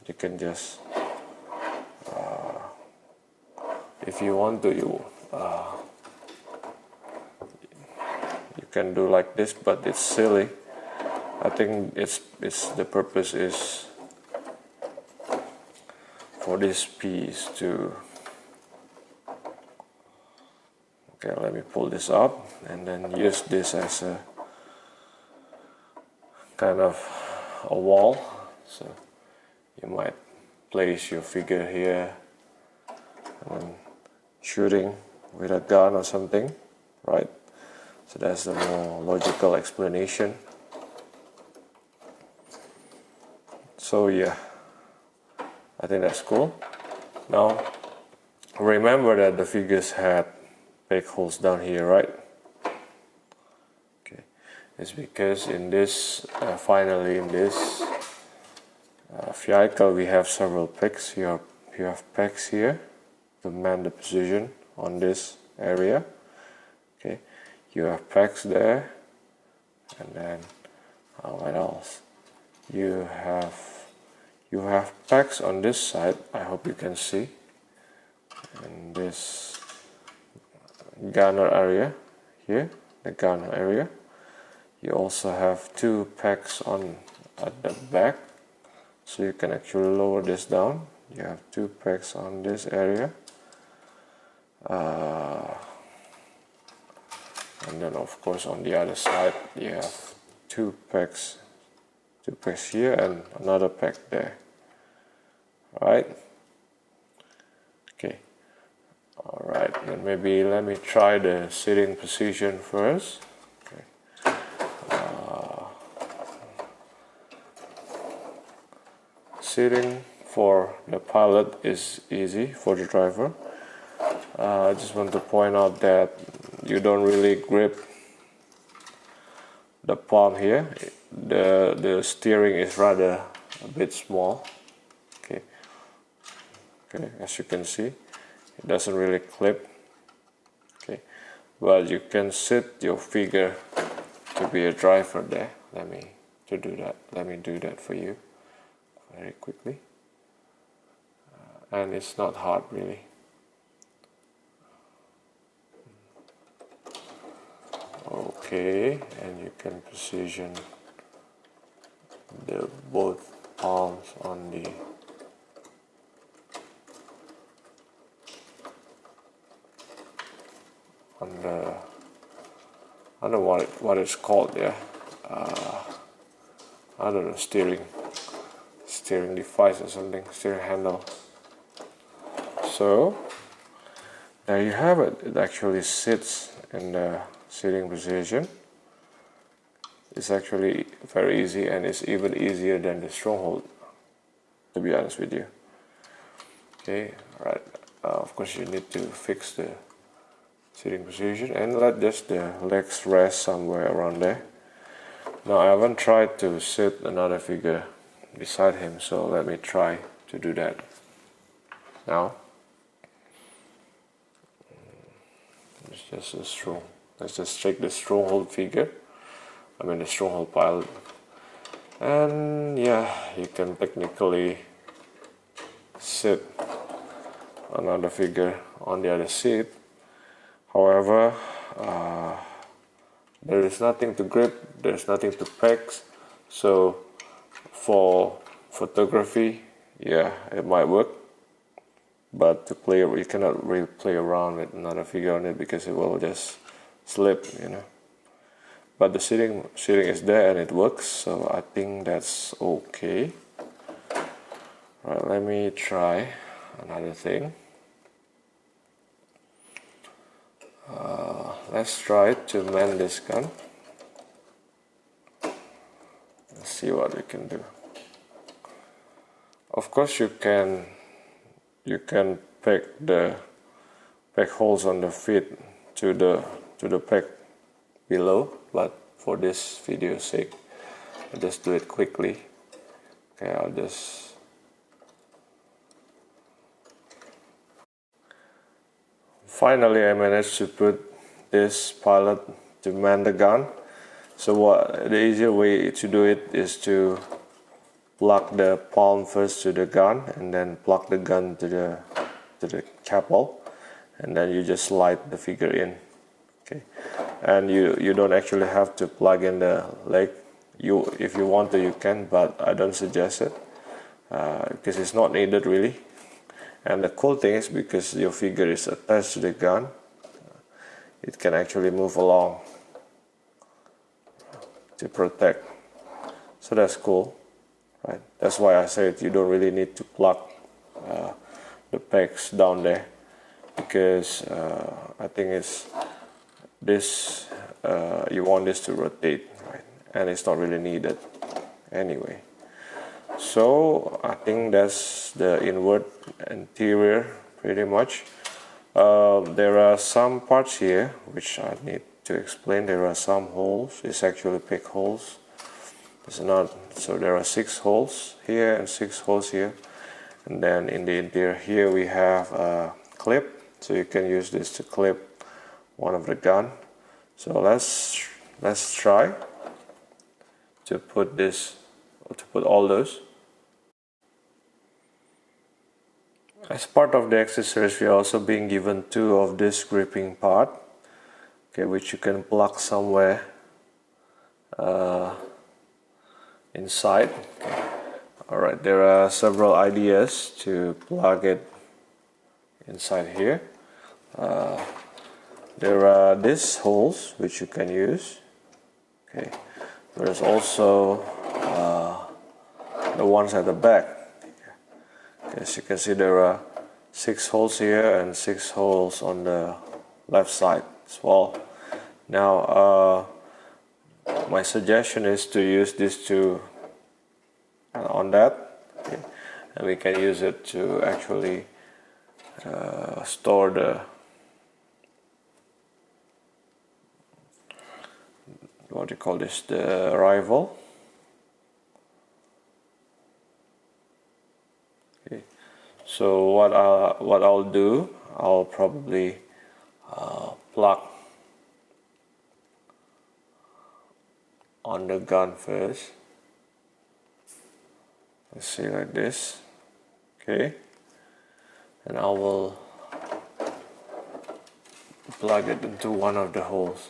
you can just if you want to, you can do like this, but it's silly. I think it's the purpose is for this piece to. Okay, let me pull this up and then use this as a kind of a wall. So you might place your figure here and shooting with a gun or something, right? So that's the more logical explanation. So yeah, I think that's cool. Now remember that the figures had peg holes down here, right? Okay, it's because in this finally in this vehicle we have several pegs. You have pegs here to man the position on this area. Okay, you have pegs there, and then what else? You have pegs on this side. I hope you can see. And this gunner area here, the gunner area. You also have two pegs on at the back, so you can actually lower this down. You have two pegs on this area. And then of course on the other side you have two pegs here and another peg there. Right? Okay. Alright, then maybe let me try the sitting position first. Okay. Sitting for the pilot is easy, for the driver. I just want to point out that you don't really grip the palm here. The steering is rather a bit small. Okay, as you can see, it doesn't really clip. Okay, but you can set your figure to be a driver there. Let me do that for you very quickly. And it's not hard really. Okay, and you can position both palms on the I don't know what it's called there. I don't know, steering device or something, steering handle. So there you have it. It actually sits in the sitting position. It's actually very easy, and it's even easier than the Stronghold, to be honest with you. Okay, alright. Of course you need to fix the sitting position and let just the legs rest somewhere around there. Now I haven't tried to sit another figure beside him, so let me try to do that now. It's just a strong. Let's just check the Stronghold figure. I mean the Stronghold pilot. And yeah, you can technically sit another figure on the other seat. However, there is nothing to grip, there's nothing to pegs, so for photography, yeah, it might work, but to play, you cannot really play around with another figure on it because it will just slip, you know. But the seating is there and it works, so I think that's okay. Right, let me try another thing. Let's try to man this gun. Let's see what we can do. Of course, you can peg holes on the feet to the peg below, but for this video's sake, I'll just do it quickly. Okay, I'll just. Finally, I managed to put this pilot to man the gun. So the easier way to do it is to plug the palm first to the gun and then plug the gun to the capel, and then you just slide the figure in. Okay, and you don't actually have to plug in the leg. If you want to, you can, but I don't suggest it because it's not needed really. And the cool thing is, because your figure is attached to the gun, it can actually move along to protect. So that's cool, right? That's why I said you don't really need to plug the pegs down there, because I think it's this you want this to rotate, right? And it's not really needed anyway. So I think that's the interior pretty much. There are some parts here which I need to explain. There are some holes. It's actually peg holes. It's not. So there are 6 holes here and 6 holes here. And then in the interior here we have a clip. So you can use this to clip one of the gun. So let's try to put this, or to put all those. As part of the accessories, we are also being given 2 of this gripping part, okay, which you can plug somewhere inside. Okay. Alright, there are several ideas to plug it inside here. There are these holes which you can use. Okay. There's also the ones at the back. As you can see, there are 6 holes here and 6 holes on the left side as well. Now, my suggestion is to use these 2 on that, okay? And we can use it to actually store the the rifle. Okay. So what I'll do, I'll probably plug on the gun first. Let's see, like this. Okay, and I will plug it into one of the holes,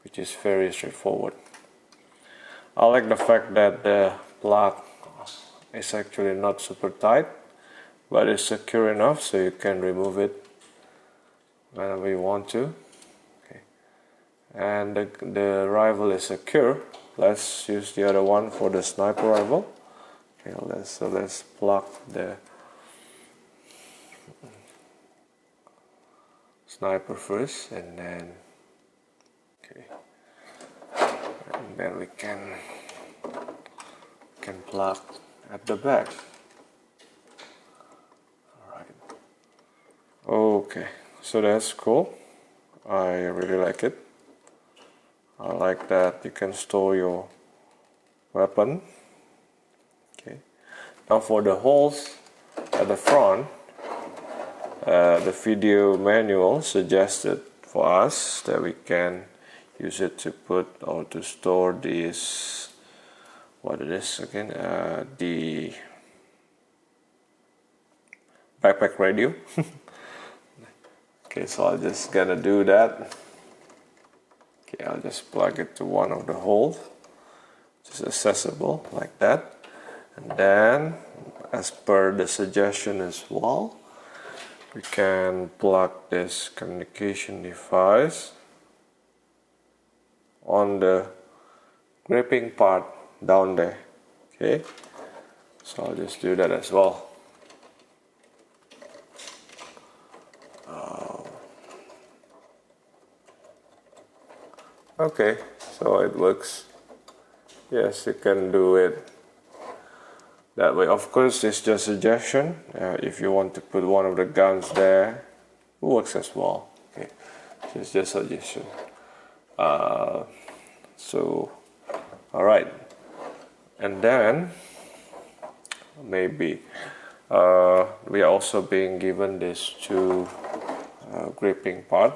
which is very straightforward. I like the fact that the plug is actually not super tight, but it's secure enough so you can remove it whenever you want to. Okay. And the rifle is secure. Let's use the other one for the sniper rifle. Okay, let's plug the sniper first, and then and then we can plug at the back. Alright. Okay, so that's cool. I really like it. I like that you can store your weapon. Okay. Now for the holes at the front, the video manual suggested for us that we can use it to put or to store this, what it is again, the backpack radio. Okay, so I'm just gonna do that. Okay, I'll just plug it to one of the holes, just accessible like that. And then, as per the suggestion as well, we can plug this communication device on the gripping part down there. Okay, so I'll just do that as well. Okay, so it works. Yes, you can do it that way. Of course, it's just a suggestion. If you want to put one of the guns there, it works as well. Okay, so it's just a suggestion. So, all right, and then maybe we are also being given this two gripping part.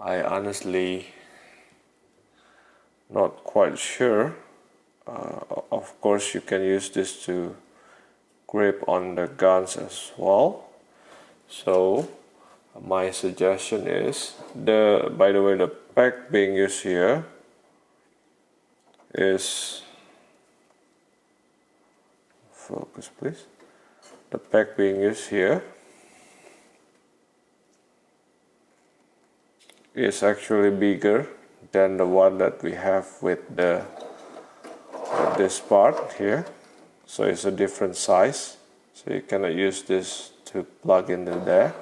I honestly not quite sure. Of course, you can use this to grip on the guns as well. So my suggestion is, by the way, the pack being used here is, focus please, the pack being used here is actually bigger than the one that we have with this part here. So it's a different size, so you cannot use this to plug into there,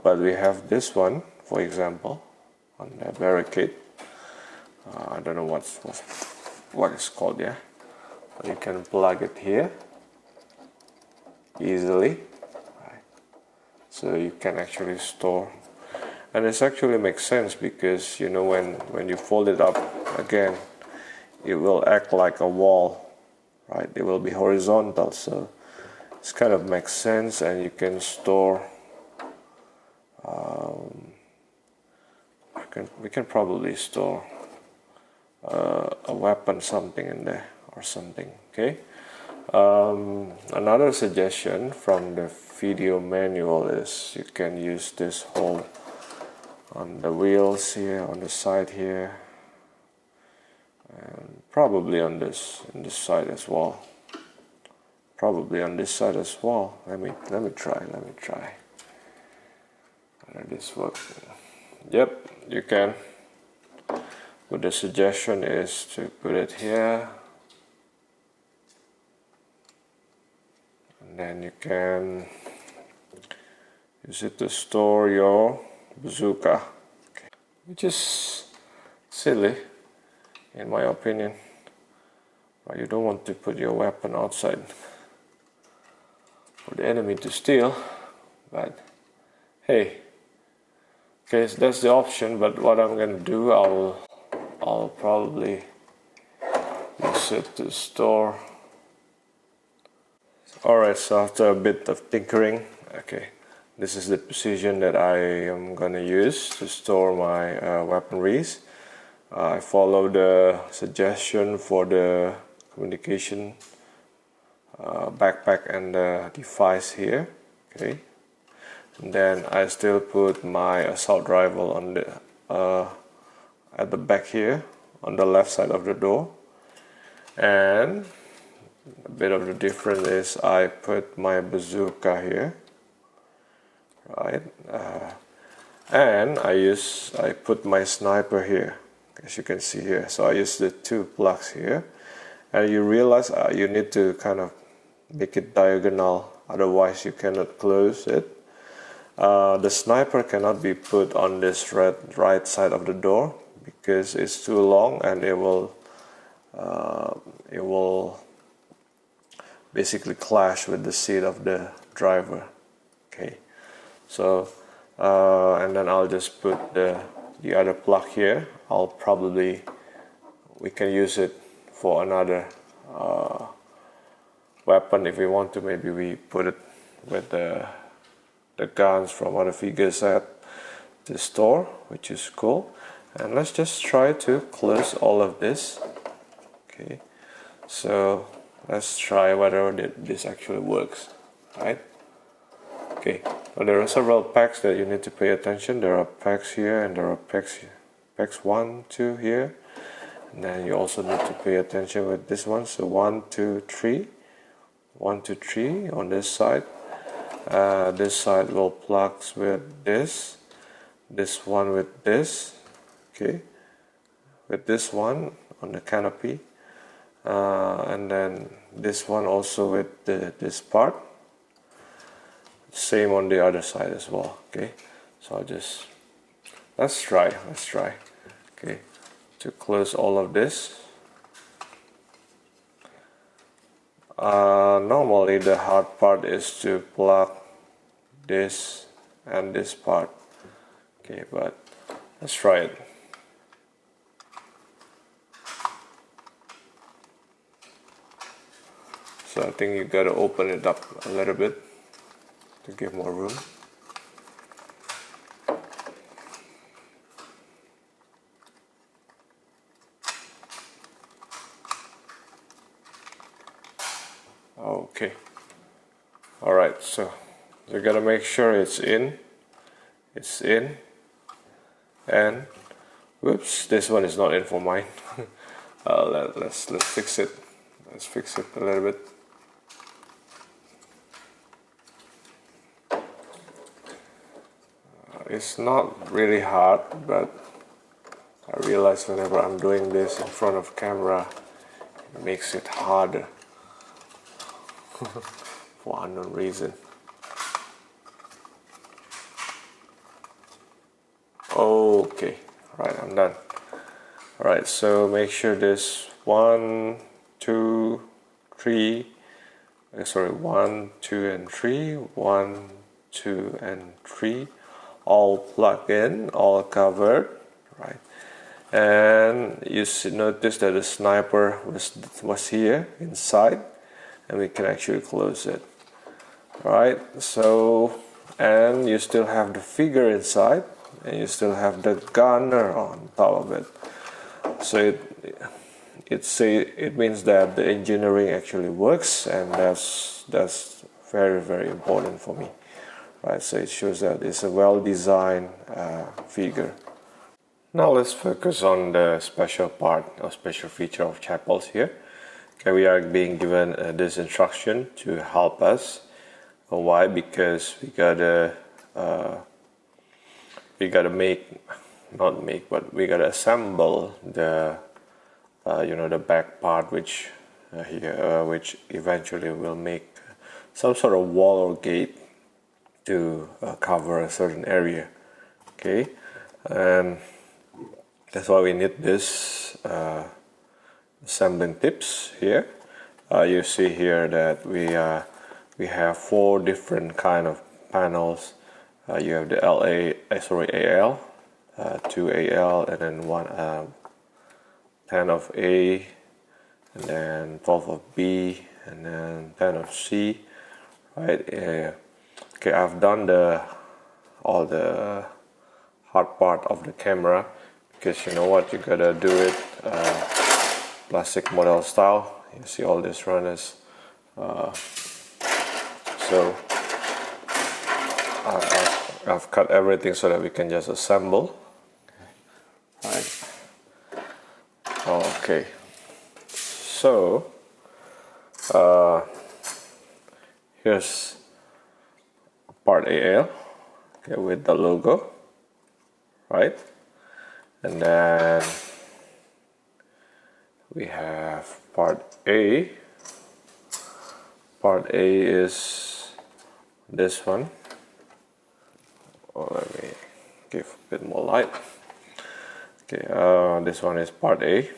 but we have this one, for example, on the barricade. I don't know what it's called, yeah, but you can plug it here easily, right. So you can actually store. And this actually makes sense because, you know, when you fold it up again, it will act like a wall, right? It will be horizontal, so this kind of makes sense, and you can store. We can probably store a weapon, something in there or something. Okay. Another suggestion from the video manual is you can use this hole on the wheels here, on the side here, and probably on this side as well. Probably on this side as well. Let me try. How does this work? Yep, you can. But the suggestion is to put it here, and then you can use it to store your bazooka, which is silly in my opinion. But you don't want to put your weapon outside for the enemy to steal, but hey, okay, so that's the option. But what I'm gonna do, I'll probably use it to store. Alright, so after a bit of tinkering, okay, this is the position that I am gonna use to store my weaponries. I follow the suggestion for the communication backpack and the device here. Okay, and then I still put my assault rifle on the at the back here on the left side of the door, and a bit of the difference is I put my bazooka here, right, and I put my sniper here, as you can see here. So I use the two plugs here, and you realize you need to kind of make it diagonal, otherwise you cannot close it. The sniper cannot be put on this right side of the door because it's too long, and it will basically clash with the seat of the driver. Okay, so and then I'll just put the other plug here. We can use it for another weapon if we want to. Maybe we put it with the the guns from other figures at the store, which is cool. And let's just try to close all of this. Okay, so let's try whether this actually works, right? Okay, well, there are several packs that you need to pay attention. There are packs here and there are packs 1, 2 here, and then you also need to pay attention with this one. So 1, 2, 3, 1, 2, 3 on this side. This side will plug with this one with this, okay, with this one on the canopy, and then this one also with this part. Same on the other side as well. Okay, so let's try, okay, to close all of this. Normally the hard part is to plug this and this part, okay, but let's try it. So I think you gotta open it up a little bit to give more room. Okay, all right, so you gotta make sure it's in, and whoops, this one is not in for mine. Let's fix it. Let's fix it a little bit. It's not really hard, but I realize whenever I'm doing this in front of camera, it makes it harder for unknown reason. Okay, right, I'm done. Alright, so make sure this 1, 2, 3, sorry, 1, 2 and 3, 1, 2 and 3, all plugged in, all covered, right? And you should notice that the sniper was here inside, and we can actually close it. Right, so, and you still have the figure inside, and you still have the gunner on top of it. So it means that the engineering actually works, and that's very, very important for me. Right, so it shows that it's a well-designed figure. Now let's focus on the special part or special feature of chapels here. Okay, we are being given this instruction to help us. Why? Because we gotta assemble the the back part, which which eventually will make some sort of wall or gate to cover a certain area. Okay, and that's why we need this assembling tips here. You see here that we have 4 different kind of panels. You have the AL, 2 AL, and then 10 of A, and then 12 of B, and then 10 of C. Right? Okay, I've done all the hard part of the camera, because you know what, you gotta do it plastic model style. You see all these runners. So I've cut everything so that we can just assemble. Right. Okay. So here's part AL, okay, with the logo, right? And then we have part A. Part A is this one. Oh, let me give a bit more light. Okay, this one is part A.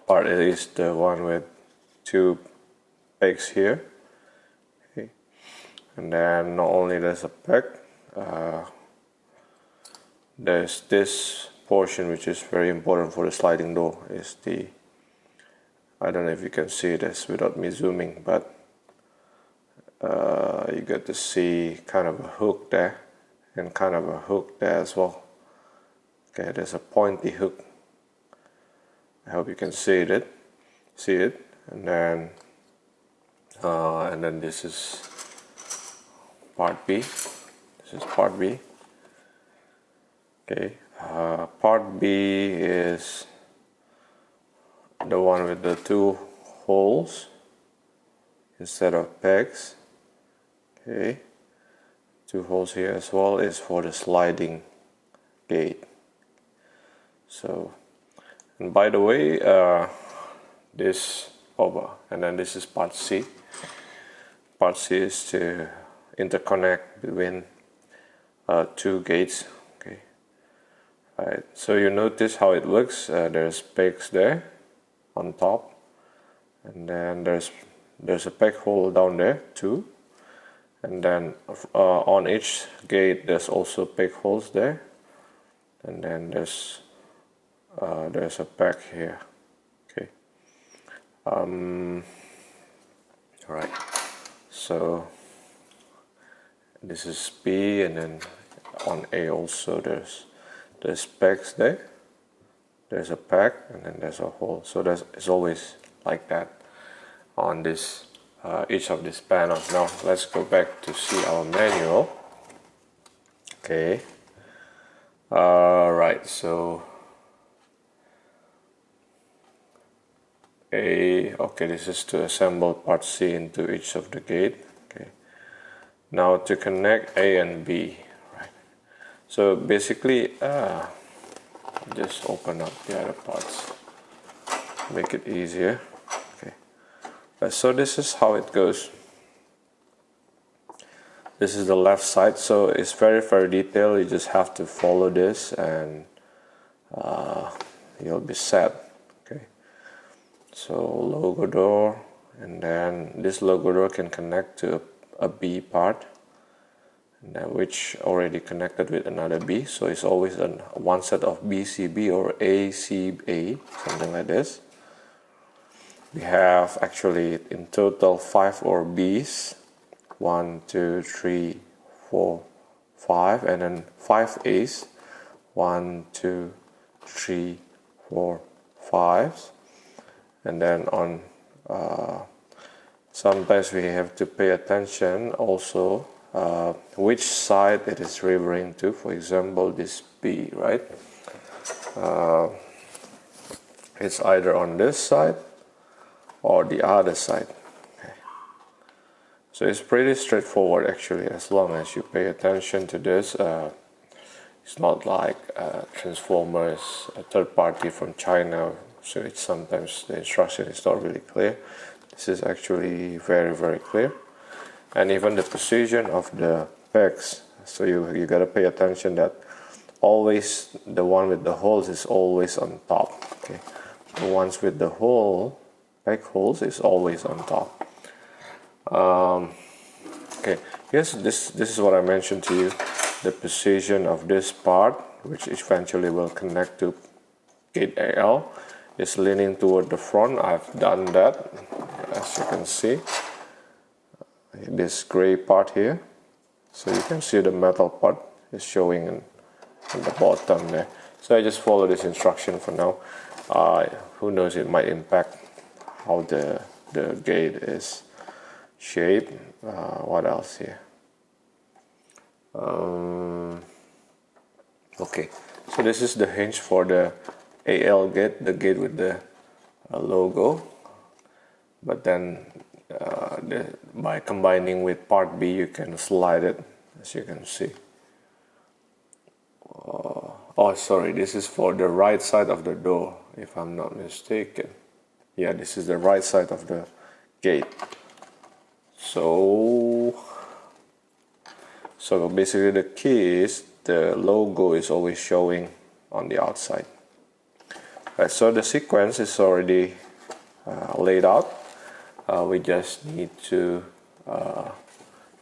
Part A is the one with 2 pegs here. Okay. And then not only there's a peg, there's this portion which is very important for the sliding door. Is I don't know if you can see this without me zooming, but you get to see kind of a hook there and kind of a hook there as well. Okay, there's a pointy hook. I hope you can see it. And then this is part B. This is part B. Okay, part B is the one with the 2 holes instead of pegs. Okay, 2 holes here as well is for the sliding gate. So, and by the way, this and then this is part C. Part C is to interconnect between 2 gates. Okay, right. So you notice how it looks. There's pegs there on top, and then there's a peg hole down there too. And then on each gate there's also peg holes there, and then there's a peg here. Okay. Alright, so this is B, and then on A also there's pegs there. There's a peg, and then there's a hole. So it's always like that on this each of these panels. Now let's go back to see our manual. Okay. Right, so okay, this is to assemble part C into each of the gate. Okay, now to connect A and B, right? So basically just open up the other parts, make it easier. Okay, so this is how it goes. This is the left side, so it's very detailed. You just have to follow this and you'll be set. Okay, so logo door, and then this logo door can connect to a B part, and then which already connected with another B, so it's always one set of BCB or ACA, something like this. We have actually in total 5 or Bs, 1, 2, 3, 4, 5, and then 5 A's, 1, 2, 3, 4, 5. And then on sometimes we have to pay attention also which side it is referring to. For example, this B, right? It's either on this side or the other side. Okay. So it's pretty straightforward actually, as long as you pay attention to this. It's not like transformers, a third party from China, so it's sometimes the instruction is not really clear. This is actually very clear, and even the position of the pegs. So you gotta pay attention that always the one with the holes is always on top. Okay, the ones with the peg holes is always on top. Okay, yes, this is what I mentioned to you. The position of this part, which eventually will connect to gate AL, is leaning toward the front. I've done that, as you can see. This gray part here, so you can see the metal part is showing in the bottom there. So I just follow this instruction for now. Who knows, it might impact how the gate is shaped. What else here? Okay, so this is the hinge for the AL gate, the gate with the logo. But then by combining with part B, you can slide it, as you can see. Oh, sorry, this is for the right side of the door, if I'm not mistaken. Yeah, this is the right side of the gate. So basically the key is the logo is always showing on the outside. Right, so the sequence is already laid out. We just need to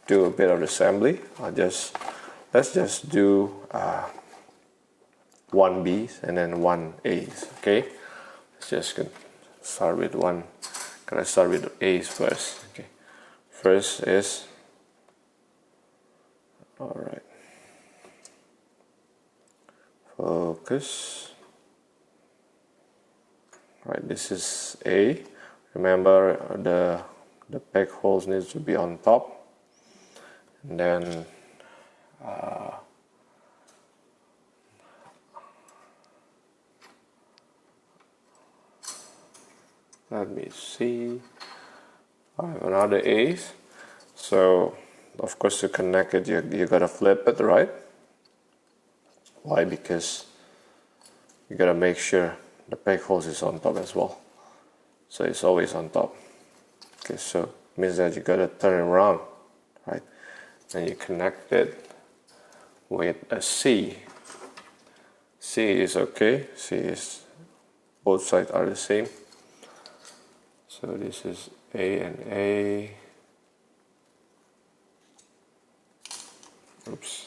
do a bit of assembly. Let's just do 1 B's and then 1 A's. Okay, let's just start with one. Gonna start with the A's first. Okay, first is All right, focus. All right, this is A. Remember, the peg holes needs to be on top, and then let me see. I have another A's. So of course to connect it, you gotta flip it, right? Why? Because you gotta make sure the peg holes is on top as well. So it's always on top. Okay, so it means that you gotta turn it around, right? And you connect it with a C. C is okay. C is, both sides are the same. So this is A and A. Oops.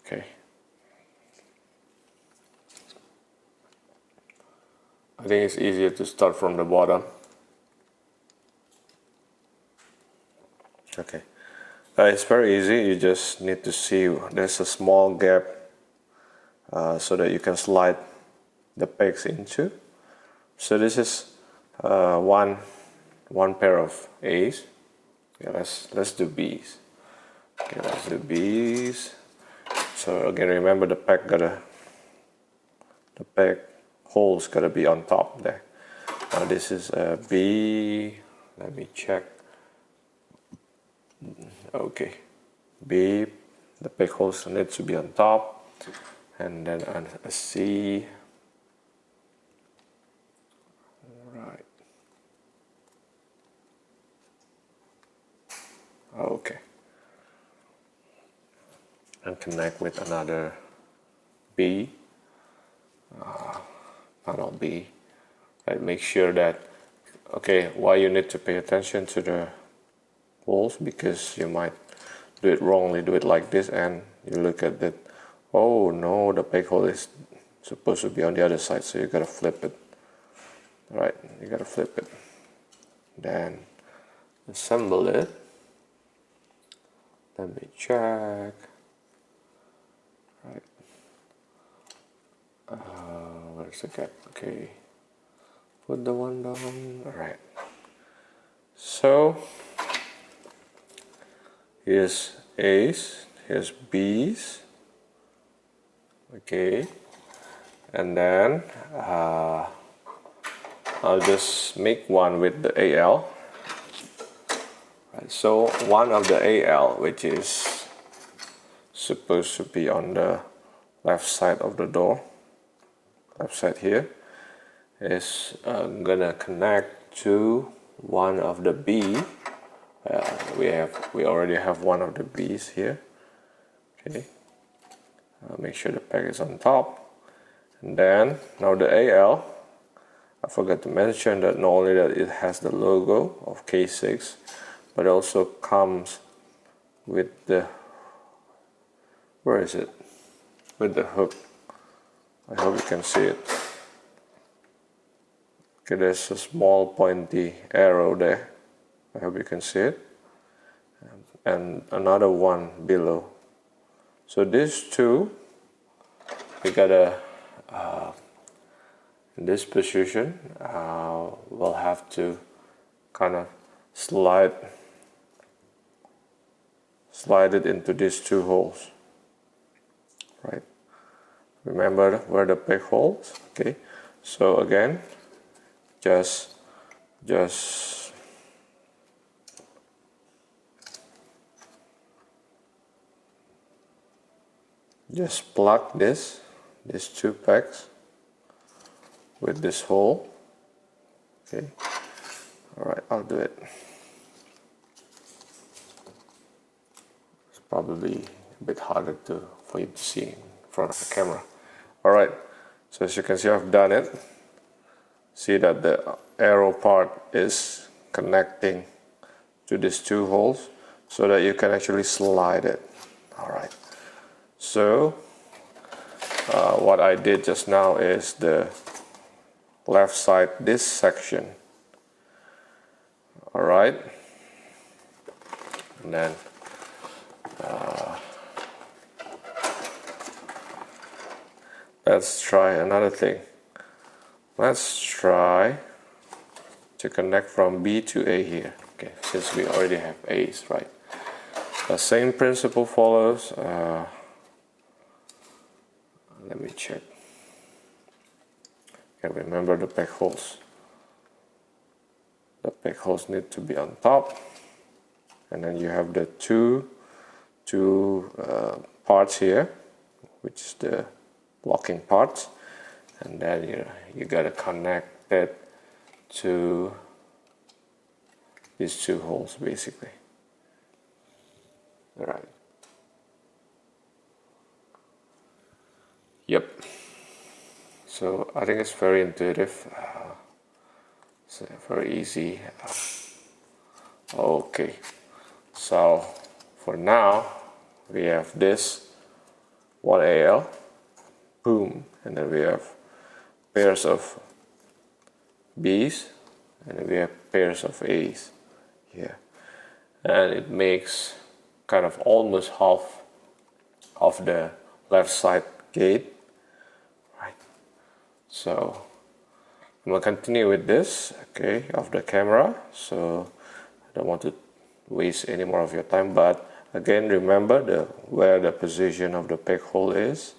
Okay. I think it's easier to start from the bottom. Okay. It's very easy. You just need to see there's a small gap so that you can slide the pegs into. So this is one pair of A's. Okay, let's do B's. Okay, let's do B's. So again, remember the peg holes gotta be on top there. Now this is a B. Let me check. Okay, B. The peg holes need to be on top, and then a C. Right. Okay. And connect with another B. Panel B. Right. Make sure that. Okay. Why you need to pay attention to the holes, because you might do it wrongly, do it like this, and you look at it, oh no, the peg hole is supposed to be on the other side, so you gotta flip it. Right, you gotta flip it, then assemble it. Let me check. Right, where's the gap? Okay, put the one down. All right, so here's A's, here's B's. Okay, and then I'll just make one with the AL. Right, so one of the AL, which is supposed to be on the left side of the door, left side here, is gonna connect to one of the B. We already have one of the B's here. Okay, make sure the peg is on top, and then now the AL. I forgot to mention that not only that it has the logo of K6, but it also comes with the, where is it? With the hook. I hope you can see it. Okay, there's a small pointy arrow there. I hope you can see it. And another one below. So these two, we gotta, in this position, we'll have to kind of slide it into these two holes. Right. Remember where the peg holes. Okay. So again, just plug these two pegs with this hole. Okay. All right, I'll do it. It's probably a bit harder for you to see in front of the camera. All right. So as you can see, I've done it. See that the arrow part is connecting to these two holes, so that you can actually slide it. All right, so what I did just now is the left side, this section. All right, and then let's try another thing. Let's try to connect from B to A here. Okay, since we already have A's, right? The same principle follows. Let me check. Okay, remember the peg holes. The peg holes need to be on top, and then you have the two parts here, which is the locking parts, and then you gotta connect it to these two holes basically. All right. Yep. So I think it's very intuitive. It's very easy. Okay. So for now we have this 1AL, boom, and then we have pairs of B's, and then we have pairs of A's here, and it makes kind of almost half of the left side gate, right? So I'm gonna continue with this, okay, of the camera, so I don't want to waste any more of your time, but again, remember where the position of the peg hole is,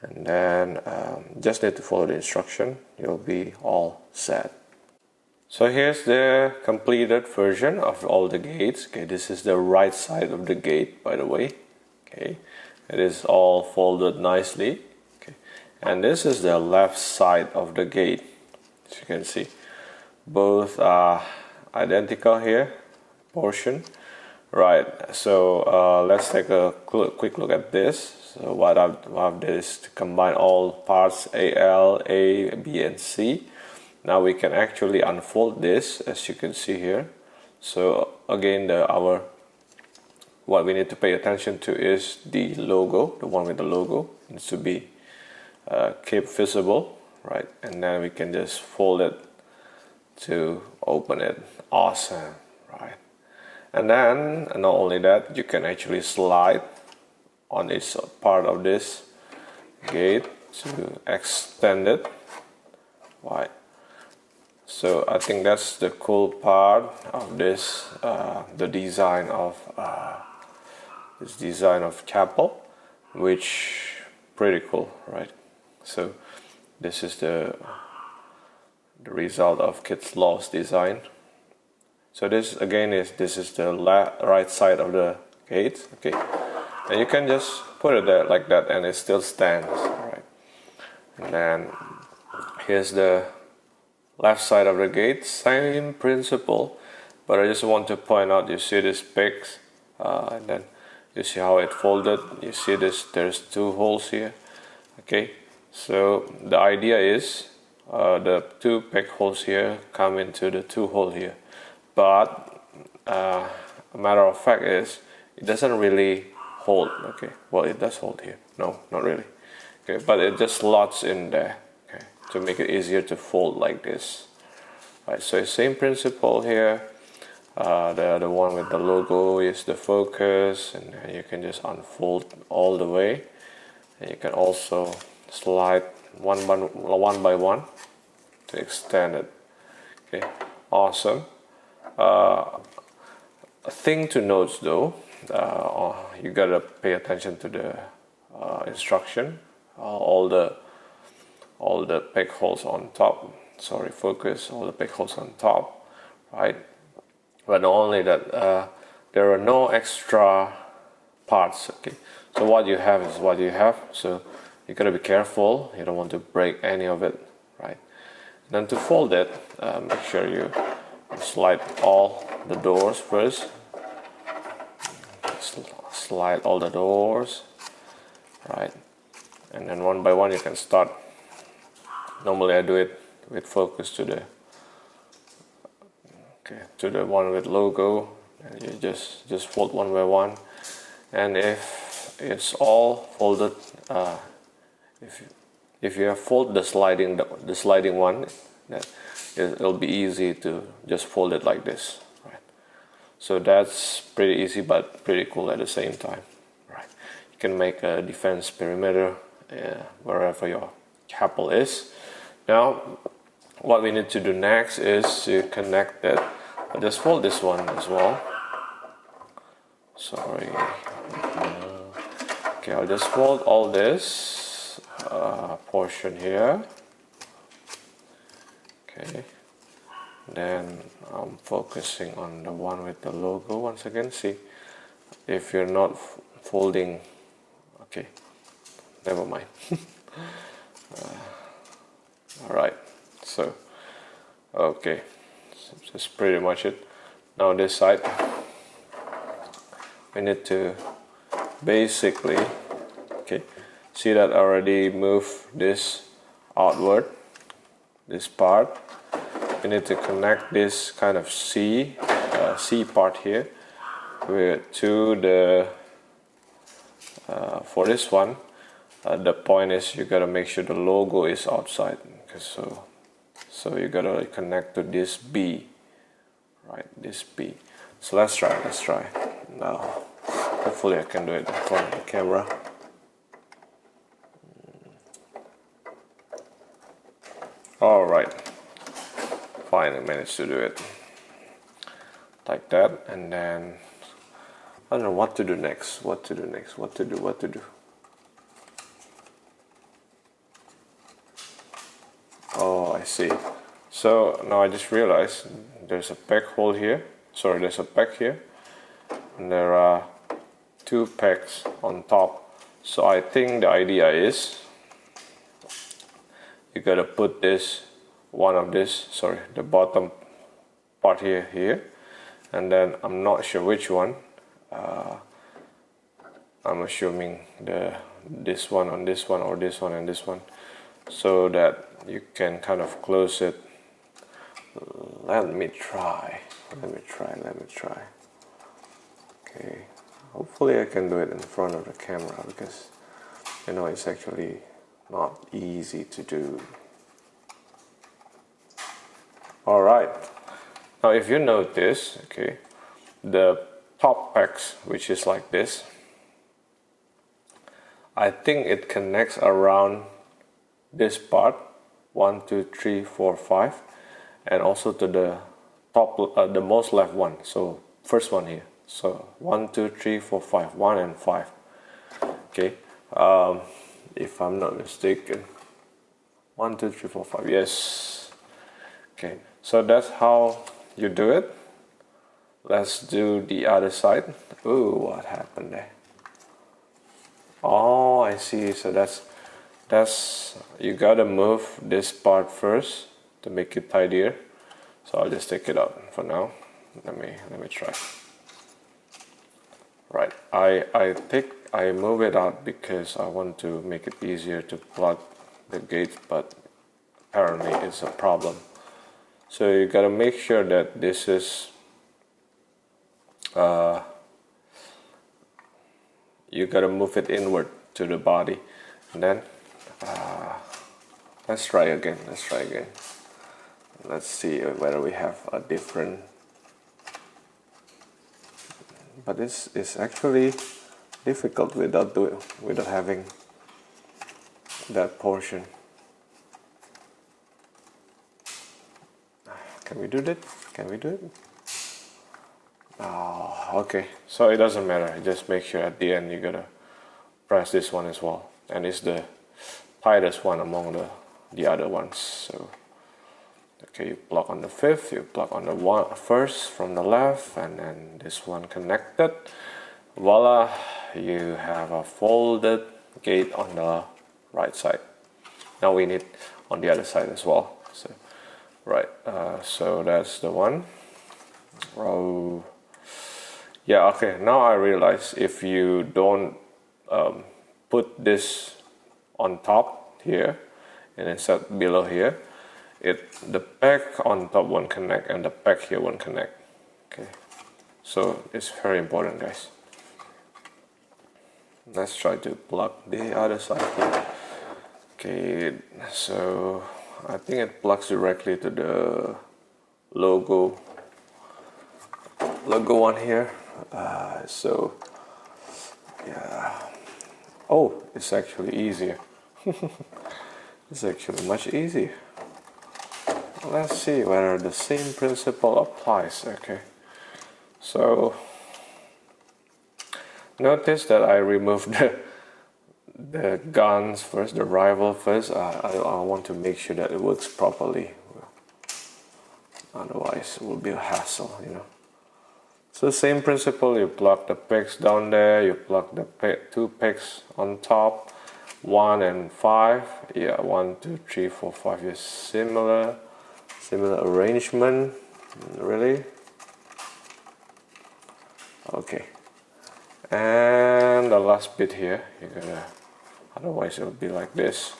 and then just need to follow the instruction. You'll be all set. So here's the completed version of all the gates. Okay, this is the right side of the gate, by the way. Okay, it is all folded nicely. Okay, and this is the left side of the gate. As you can see, both are identical here, portion. Right, so let's take a quick look at this. So what I've done is to combine all parts AL, A, B, and C. Now we can actually unfold this, as you can see here. So again, what we need to pay attention to is the logo. The one with the logo needs to be kept visible, right? And then we can just fold it to open it. Awesome, right? And then, not only that, you can actually slide on each part of this gate to extend it, right? So I think that's the cool part of this, the design of chapel, which pretty cool, right? So this is the result of Kit Law's design. So this again is the right side of the gate, okay, and you can just put it there like that, and it still stands, right? And then here's the left side of the gate, same principle, but I just want to point out, you see this pegs, and then you see how it folded. You see this, there's two holes here, okay. So the idea is the two peg holes here come into the two hole here, but a matter of fact is it doesn't really hold, okay. Well, it does hold here, no, not really, okay, but it just slots in there, okay, to make it easier to fold like this, right? So same principle here. The one with the logo is the focus, and you can just unfold all the way, and you can also slide one by one to extend it, okay. Awesome. A thing to note though, you gotta pay attention to the instruction. All the peg holes on top. Sorry, focus. All the peg holes on top, right? But not only that, there are no extra parts. Okay, so what you have is what you have. So you gotta be careful. You don't want to break any of it, right? And then to fold it, make sure you slide all the doors first. Slide all the doors, right? And then one by one you can start. Normally I do it with focus to the one with logo, and you just fold one by one. And if it's all folded. If you have fold the sliding one, that it'll be easy to just fold it like this, right? So that's pretty easy but pretty cool at the same time, right? You can make a defense perimeter wherever your chapel is. Now what we need to do next is to connect that. I'll just fold this one as well. Sorry. Okay, I'll just fold all this portion here. Okay, then I'm focusing on the one with the logo once again. See, if you're not folding, okay, never mind. Alright, so okay, so that's pretty much it. Now this side, we need to basically, okay, see that I already moved this outward, this part. We need to connect this kind of C part here to the for this one. The point is you gotta make sure the logo is outside, so you gotta connect to this B, right? This B. So let's try. Now, hopefully I can do it in front of the camera. All right. Finally managed to do it like that, and then I don't know what to do next. What to do? Oh, I see. So now I just realized there's a peg hole here. Sorry, there's a peg here, and there are two pegs on top. So I think the idea is you gotta put this, one of this, sorry, the bottom part here, and then I'm not sure which one. I'm assuming this one on this one, or this one and this one, so that you can kind of close it. Let me try. Okay, hopefully I can do it in front of the camera, because you know it's actually not easy to do. Alright, now if you notice, okay, the top pegs, which is like this, I think it connects around this part, 1, 2, 3, 4, 5, and also to the top, the most left one, so first one here, so 1, 2, 3, 4, 5, 1 and 5, okay, if I'm not mistaken, 1, 2, 3, 4, 5, yes, okay, so that's how you do it. Let's do the other side. Ooh, what happened there? Oh, I see. So that's you gotta move this part first to make it tidier. So I'll just take it out for now. Let me try. Right, I think I move it out because I want to make it easier to plug the gate, but apparently it's a problem. So you gotta make sure that this is you gotta move it inward to the body, and then let's try again. Let's see whether we have a different, but this is actually difficult without having that portion. Can we do it? Oh, okay, so it doesn't matter, just make sure at the end you gotta press this one as well, and it's the tightest one among the other ones. So okay, you plug on the fifth, you plug on the first from the left, and then this one connected. Voila, you have a folded gate on the right side. Now we need on the other side as well. So right, so that's the one. Oh yeah, okay, now I realize if you don't put this on top here and instead below here, the peg on top won't connect and the peg here won't connect. Okay, so it's very important, guys. Let's try to plug the other side here. Okay, so I think it plugs directly to the logo one here. So yeah. Oh, it's actually easier. It's actually much easier. Let's see whether the same principle applies. Okay, so notice that I removed the guns first, the rival first. I want to make sure that it works properly. Otherwise, it will be a hassle, you know. So same principle. You plug the pegs down there. You plug the two pegs on top. 1 and 5. Yeah, 1, 2, 3, 4, 5 is similar arrangement. Really. Okay. And the last bit here, you're gonna, otherwise it will be like this.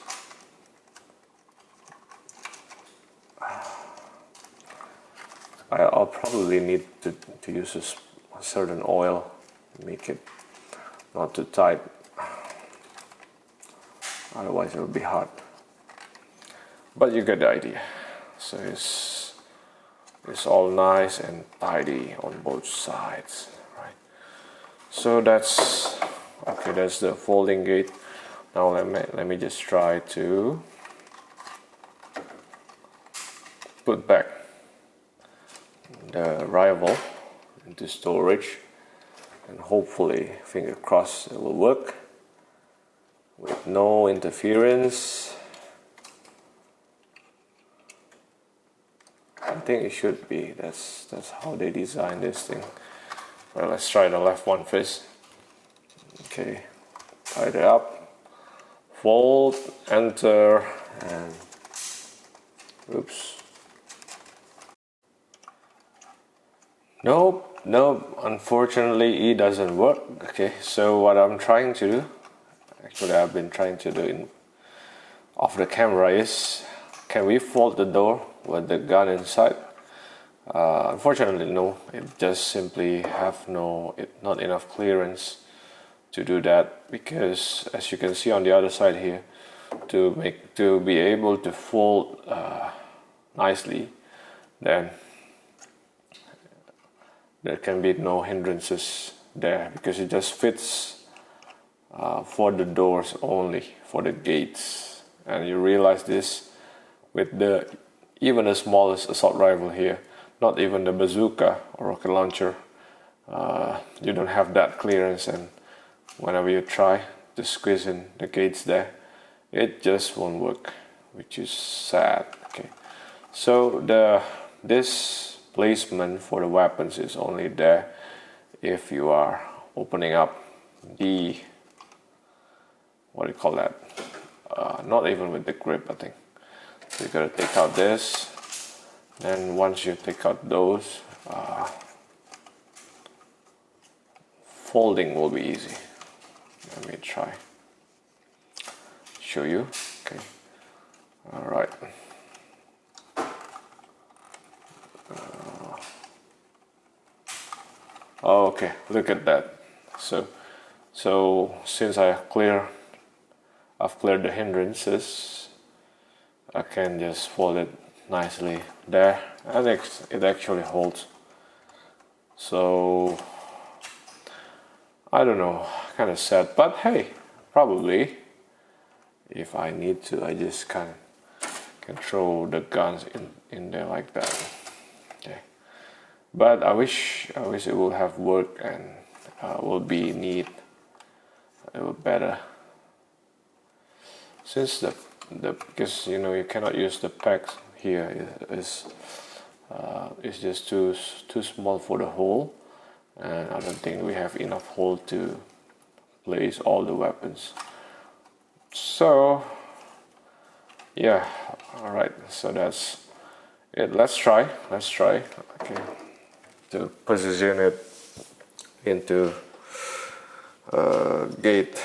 I'll probably need to use a certain oil to make it not too tight. Otherwise it will be hard. But you get the idea. So it's all nice and tidy on both sides, right? So that's okay. That's the folding gate. Now let me just try to put back the rival into storage, and hopefully, finger crossed, it will work with no interference. I think it should be. That's how they designed this thing. Well, let's try the left one first. Okay, tied it up, fold, enter, and oops. Nope, unfortunately it doesn't work. Okay, so what I'm trying to do, actually I've been trying to do off the camera, is can we fold the door with the gun inside? Unfortunately no, it just simply have not enough clearance to do that, because as you can see on the other side here, to be able to fold nicely, then there can be no hindrances there, because it just fits for the doors only, for the gates. And you realize this with even the smallest assault rifle here, not even the bazooka or rocket launcher, you don't have that clearance, and whenever you try to squeeze in the gates there, it just won't work, which is sad. Okay, so this placement for the weapons is only there if you are opening up the, what do you call that, not even with the grip, I think. So you gotta take out this, and once you take out those, folding will be easy. Let me try show you. Okay, all right. Okay, look at that. So since I've cleared the hindrances, I can just fold it nicely there, and it actually holds. So I don't know, kind of sad, but hey, probably if I need to, I just can throw the guns in there like that. Okay, but I wish it would have worked and will be neat. It would better, since because you cannot use the pegs here. It's just too small for the hole, and I don't think we have enough hole to place all the weapons. So yeah, all right, so that's it. Let's try okay, to position it into gate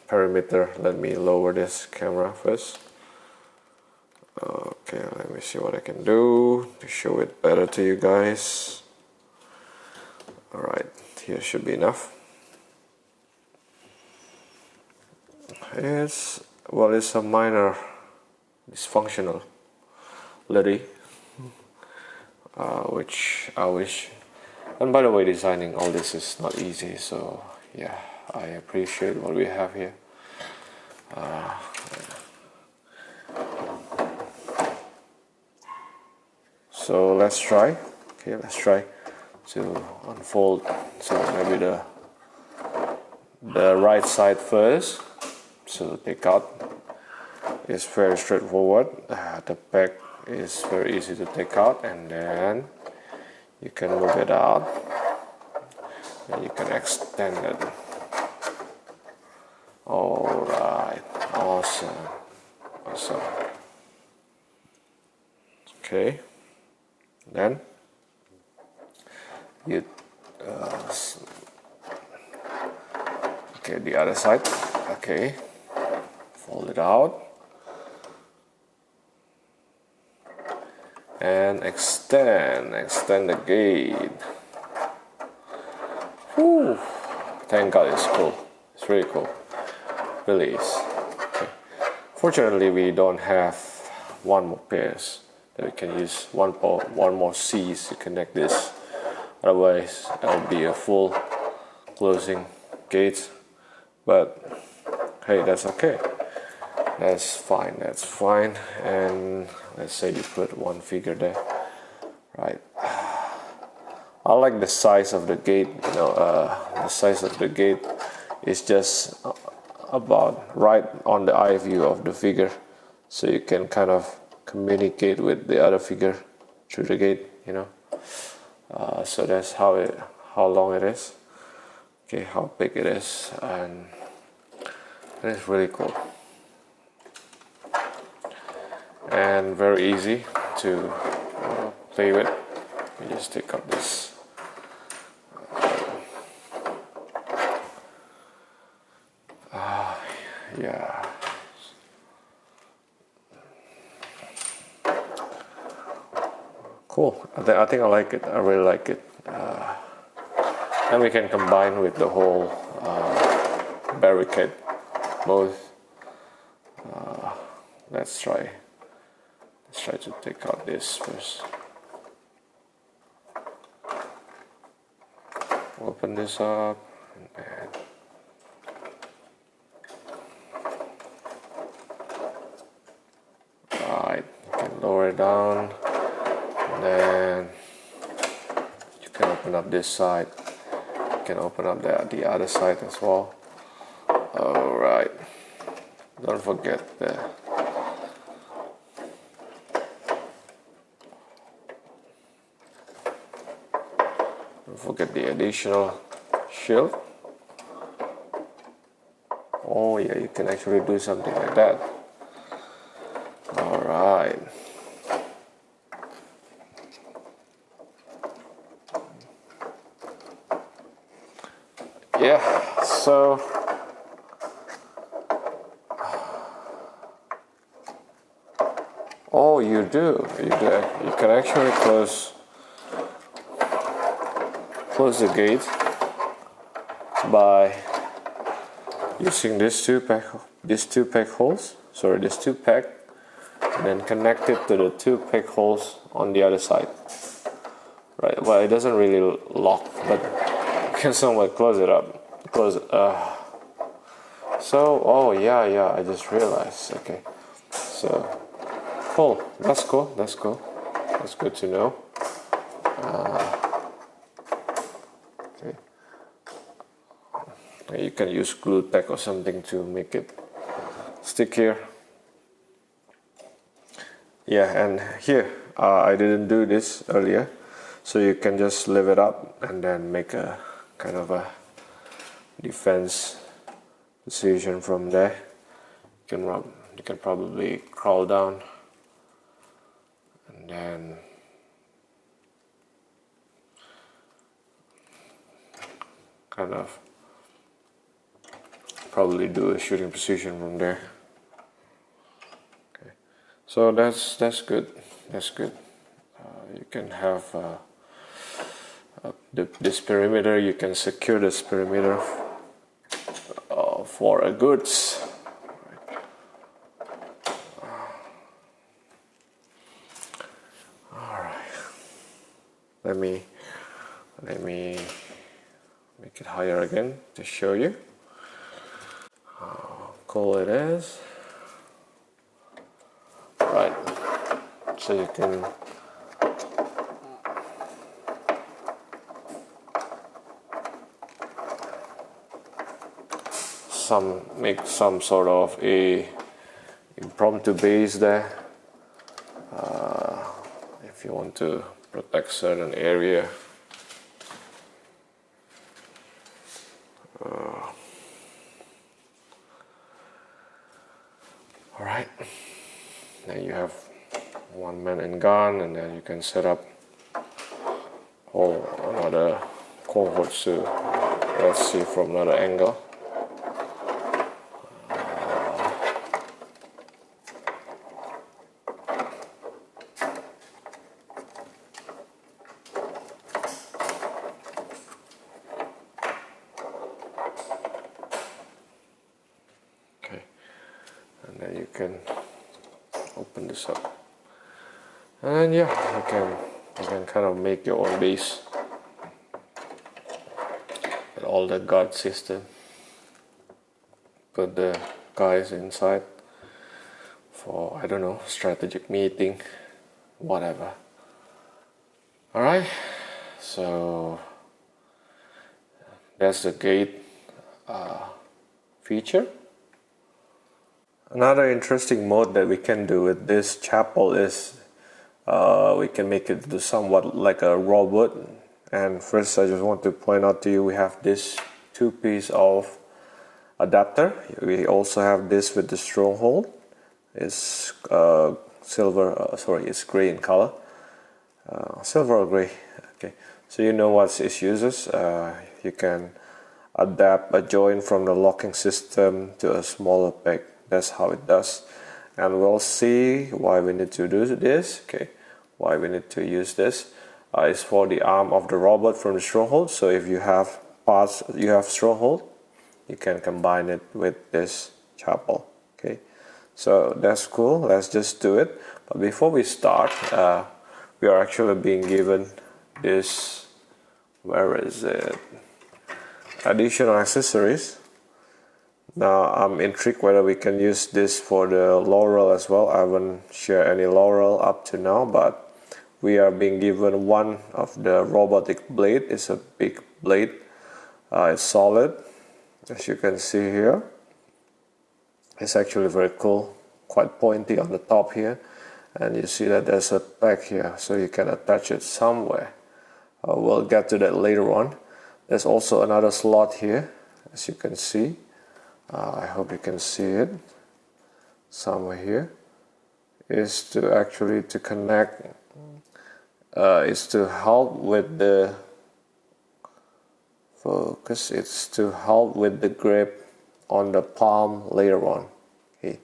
perimeter. Let me lower this camera first. Okay, let me see what I can do to show it better to you guys. All right, here should be enough. it's a minor dysfunctional lady, which I wish. And by the way, designing all this is not easy, so yeah, I appreciate what we have here. So let's try. Okay, let's try to unfold. So maybe the right side first. So take out. It's very straightforward. The back is very easy to take out, and then you can move it out, and you can extend it. All right, awesome. Okay, then you okay, the other side. Okay, fold it out and extend the gate. Whew. Thank God it's cool. It's really cool. Really is. Okay. Fortunately, we don't have one more pairs that we can use. One more C's to connect this. Otherwise, that would be a full closing gate. But hey, that's okay. That's fine. And let's say you put one figure there, right? I like the size of the gate. The size of the gate is just about right on the eye view of the figure, so you can kind of communicate with the other figure through the gate. So that's how long it is. Okay, how big it is, and it's really cool. And very easy to play with. You just take up this. Yeah. Cool. I think I like it. I really like it. And we can combine with the whole barricade mode. Let's try to take out this first. Open this up and right, you can lower it down, and then you can open up this side. You can open up the other side as well. All right, don't forget the additional shield. Oh yeah, you can actually do something like that. All right. Yeah, so oh, you can actually close the gate by using these two peg holes, and then connect it to the two peg holes on the other side. Right. Well, it doesn't really lock, but you can somewhat close it up. So, oh yeah, I just realized. Okay, so cool. That's cool. That's good to know. Okay. You can use glue tack or something to make it stick here. Yeah, and here I didn't do this earlier, so you can just lift it up and then make a kind of a defense position from there. You can probably crawl down and then kind of probably do a shooting position from there. Okay, so that's good. You can have this perimeter. You can secure this perimeter for Agurst. let me make it higher again to show you how cool it is. Right, so you can make some sort of a impromptu base there if you want to protect certain area. Alright, then you have one man and gun, and then you can set up another cohort. So let's see from another angle. Okay, and then you can open this up, and yeah, you can kind of make your own base with all the guard system. Put the guys inside for, I don't know, strategic meeting, whatever. Alright, so that's the gate feature. Another interesting mode that we can do with this chapel is we can make it do somewhat like a robot. And first, I just want to point out to you, we have this two-piece of adapter. We also have this with the Stronghold. It's it's gray in color. Silver or gray. Okay, so you know what its uses. You can adapt a joint from the locking system to a smaller peg. That's how it does, and we'll see why we need to do this. Okay, why we need to use this is for the arm of the robot from the Stronghold. So if you have parts, you have Stronghold, you can combine it with this chapel. Okay, so that's cool. Let's just do it. But before we start, we are actually being given this, where is it, additional accessories. Now I'm intrigued whether we can use this for the laurel as well. I haven't shared any laurel up to now, but we are being given one of the robotic blade. It's a big blade. It's solid, as you can see here. It's actually very cool, quite pointy on the top here, and you see that there's a peg here, so you can attach it somewhere. We'll get to that later on. There's also another slot here, as you can see. I hope you can see it somewhere here. Is to actually to connect, is to help with the focus. It's to help with the grip on the palm later on. Okay.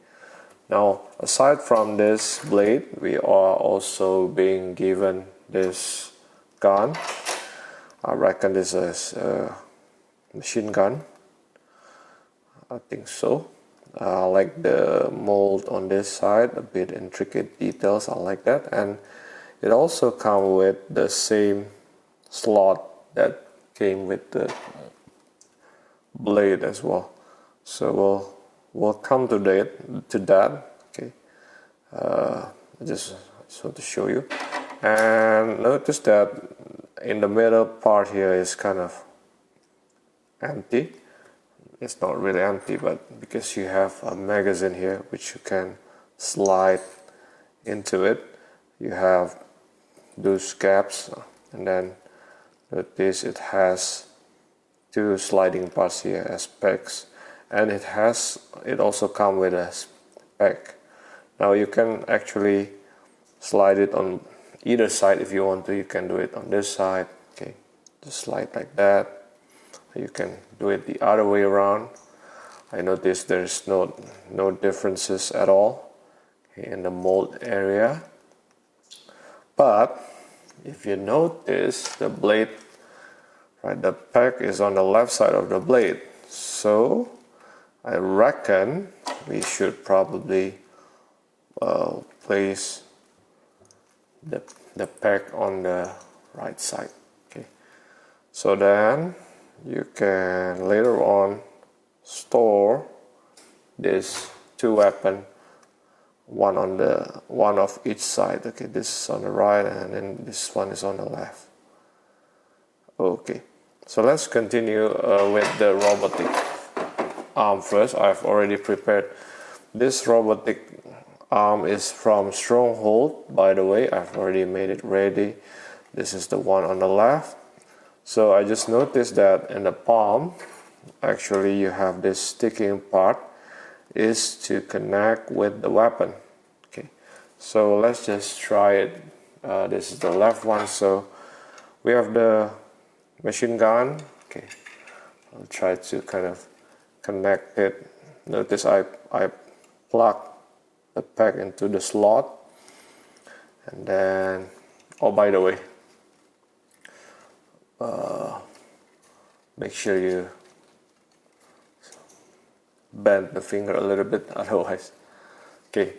Now, aside from this blade, we are also being given this gun. I reckon this is a machine gun. I think so. I like the mold on this side, a bit intricate details. I like that, and it also comes with the same slot that came with the blade as well. So we'll come to that. Okay, I just want to show you, and notice that in the middle part here is kind of empty. It's not really empty, but because you have a magazine here which you can slide into it, you have those caps, and then notice it has two sliding parts here as pegs, and it also comes with a peg. Now you can actually slide it on either side if you want to. You can do it on this side. Okay, just slide like that. You can do it the other way around. I notice there's no differences at all in the mold area. But if you notice, the blade, right, the peg is on the left side of the blade. So I reckon we should probably place the peg on the right side. Okay, so then you can later on store this two weapon, one of each side. Okay, this is on the right and then this one is on the left. Okay, so let's continue with the robotic arm first. I've already prepared this robotic arm is from Stronghold, by the way. I've already made it ready. This is the one on the left. So I just noticed that in the palm, actually you have this sticking part is to connect with the weapon. Okay, so let's just try it. This is the left one. So we have the machine gun. Okay, I'll try to kind of connect it. Notice I plug the pack into the slot, and then, oh, by the way, make sure you bend the finger a little bit, otherwise. Okay,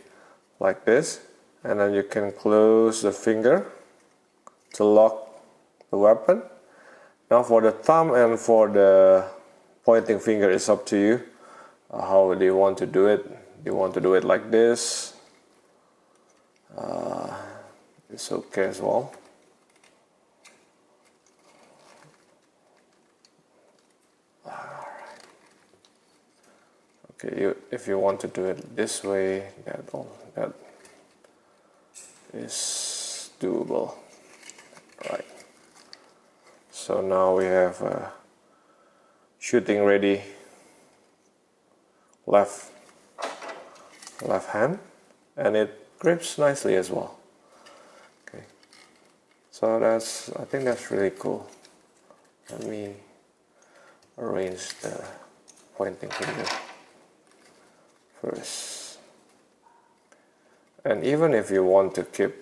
like this, and then you can close the finger to lock the weapon. Now for the thumb and for the pointing finger, it's up to you. How do you want to do it? Do you want to do it like this? It's okay as well. Okay, if you want to do it this way, that is doable. Right. So now we have a shooting ready left hand, and it grips nicely as well. Okay, so I think that's really cool. Let me arrange the pointing finger first. And even if you want to keep,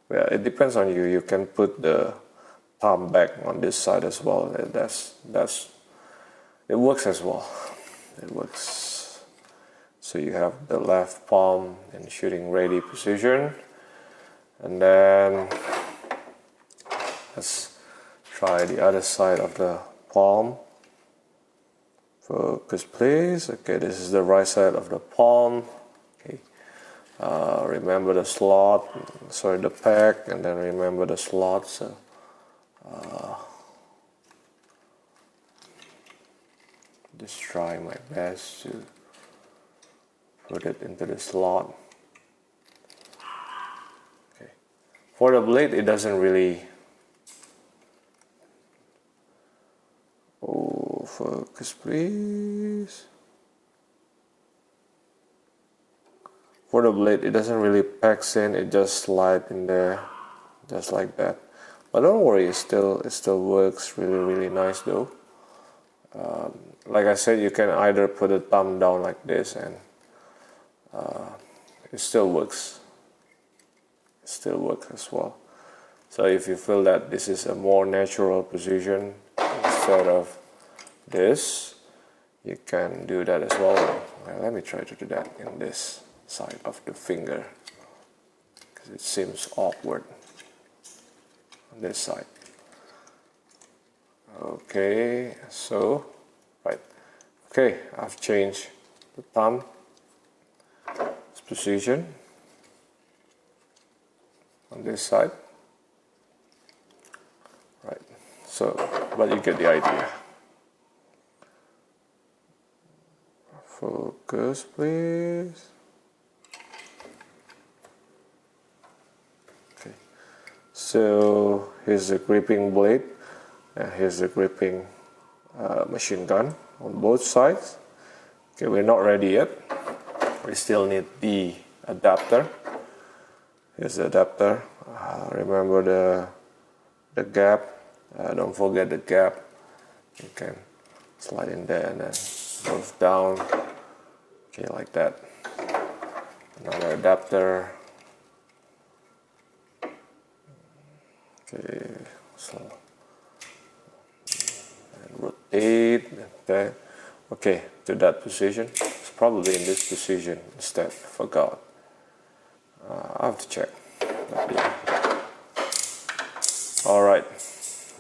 well, it depends on you. You can put the thumb back on this side as well. It works as well. It works. So you have the left palm in shooting ready position, and then let's try the other side of the palm. Focus please. Okay, this is the right side of the palm. Okay, remember the slot, sorry, the pack, and then remember the slot. So just try my best to put it into the slot. Okay, for the blade, it doesn't really. Oh, focus please. For the blade, it doesn't really packs in, it just slides in there, just like that. But don't worry, it still works really nice though. Like I said, you can either put a thumb down like this, and it still works. It still works as well. So if you feel that this is a more natural position instead of this, you can do that as well. Well, let me try to do that in this side of the finger, because it seems awkward on this side. Okay, so right. Okay, I've changed the thumb position on this side. Right. So, but you get the idea. Focus, please. Okay. So here's the gripping blade, and here's the gripping machine gun on both sides. Okay, we're not ready yet. We still need the adapter. Here's the adapter. Remember the gap. Don't forget the gap. You can slide in there and then move down. Okay, like that. Another adapter. Okay, so and rotate. Okay, okay, to that position. It's probably in this position instead. I forgot. I have to check. But yeah. Alright,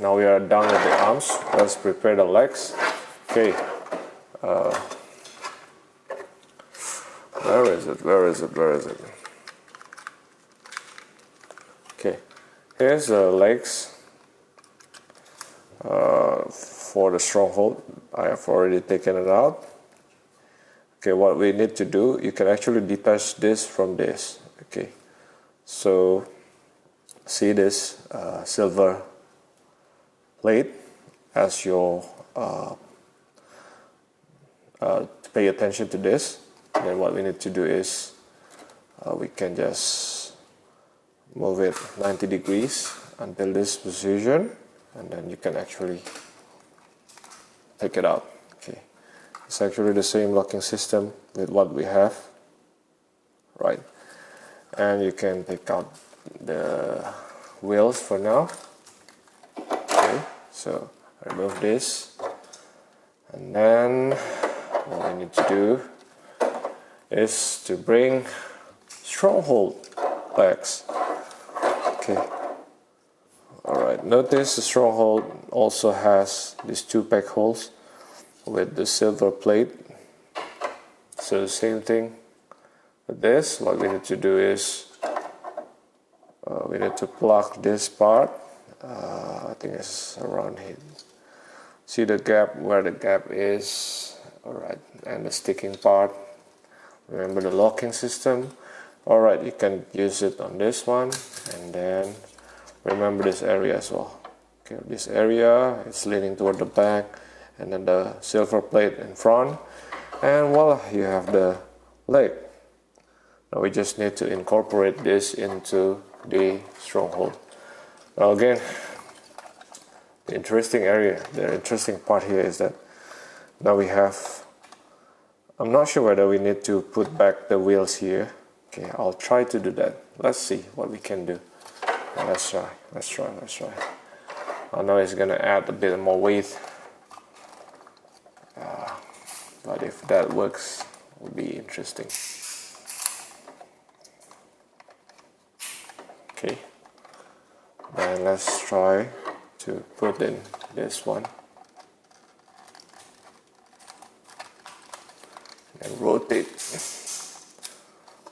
now we are done with the arms. Let's prepare the legs. Okay, where is it? Okay, here's the legs for the Stronghold. I have already taken it out. Okay, what we need to do, you can actually detach this from this. Okay, so see this silver plate as your pay attention to this. Then what we need to do is we can just move it 90 degrees until this position, and then you can actually take it out. Okay, it's actually the same locking system with what we have, right? And you can take out the wheels for now. Okay, so remove this, and then what I need to do is to bring Stronghold legs. Okay, alright, notice the Stronghold also has these two peg holes with the silver plate. So the same thing with this. What we need to do is we need to plug this part. I think it's around here. See the gap, where the gap is. Alright, and the sticking part. Remember the locking system. Alright, you can use it on this one, and then remember this area as well. Okay, this area is leaning toward the back, and then the silver plate in front, and voila, you have the leg. Now we just need to incorporate this into the Stronghold. Now again, the interesting part here is that now we have, I'm not sure whether we need to put back the wheels here. Okay, I'll try to do that. Let's see what we can do. Let's try. I know it's gonna add a bit more weight, but if that works, it would be interesting. Okay, then let's try to put in this one and rotate.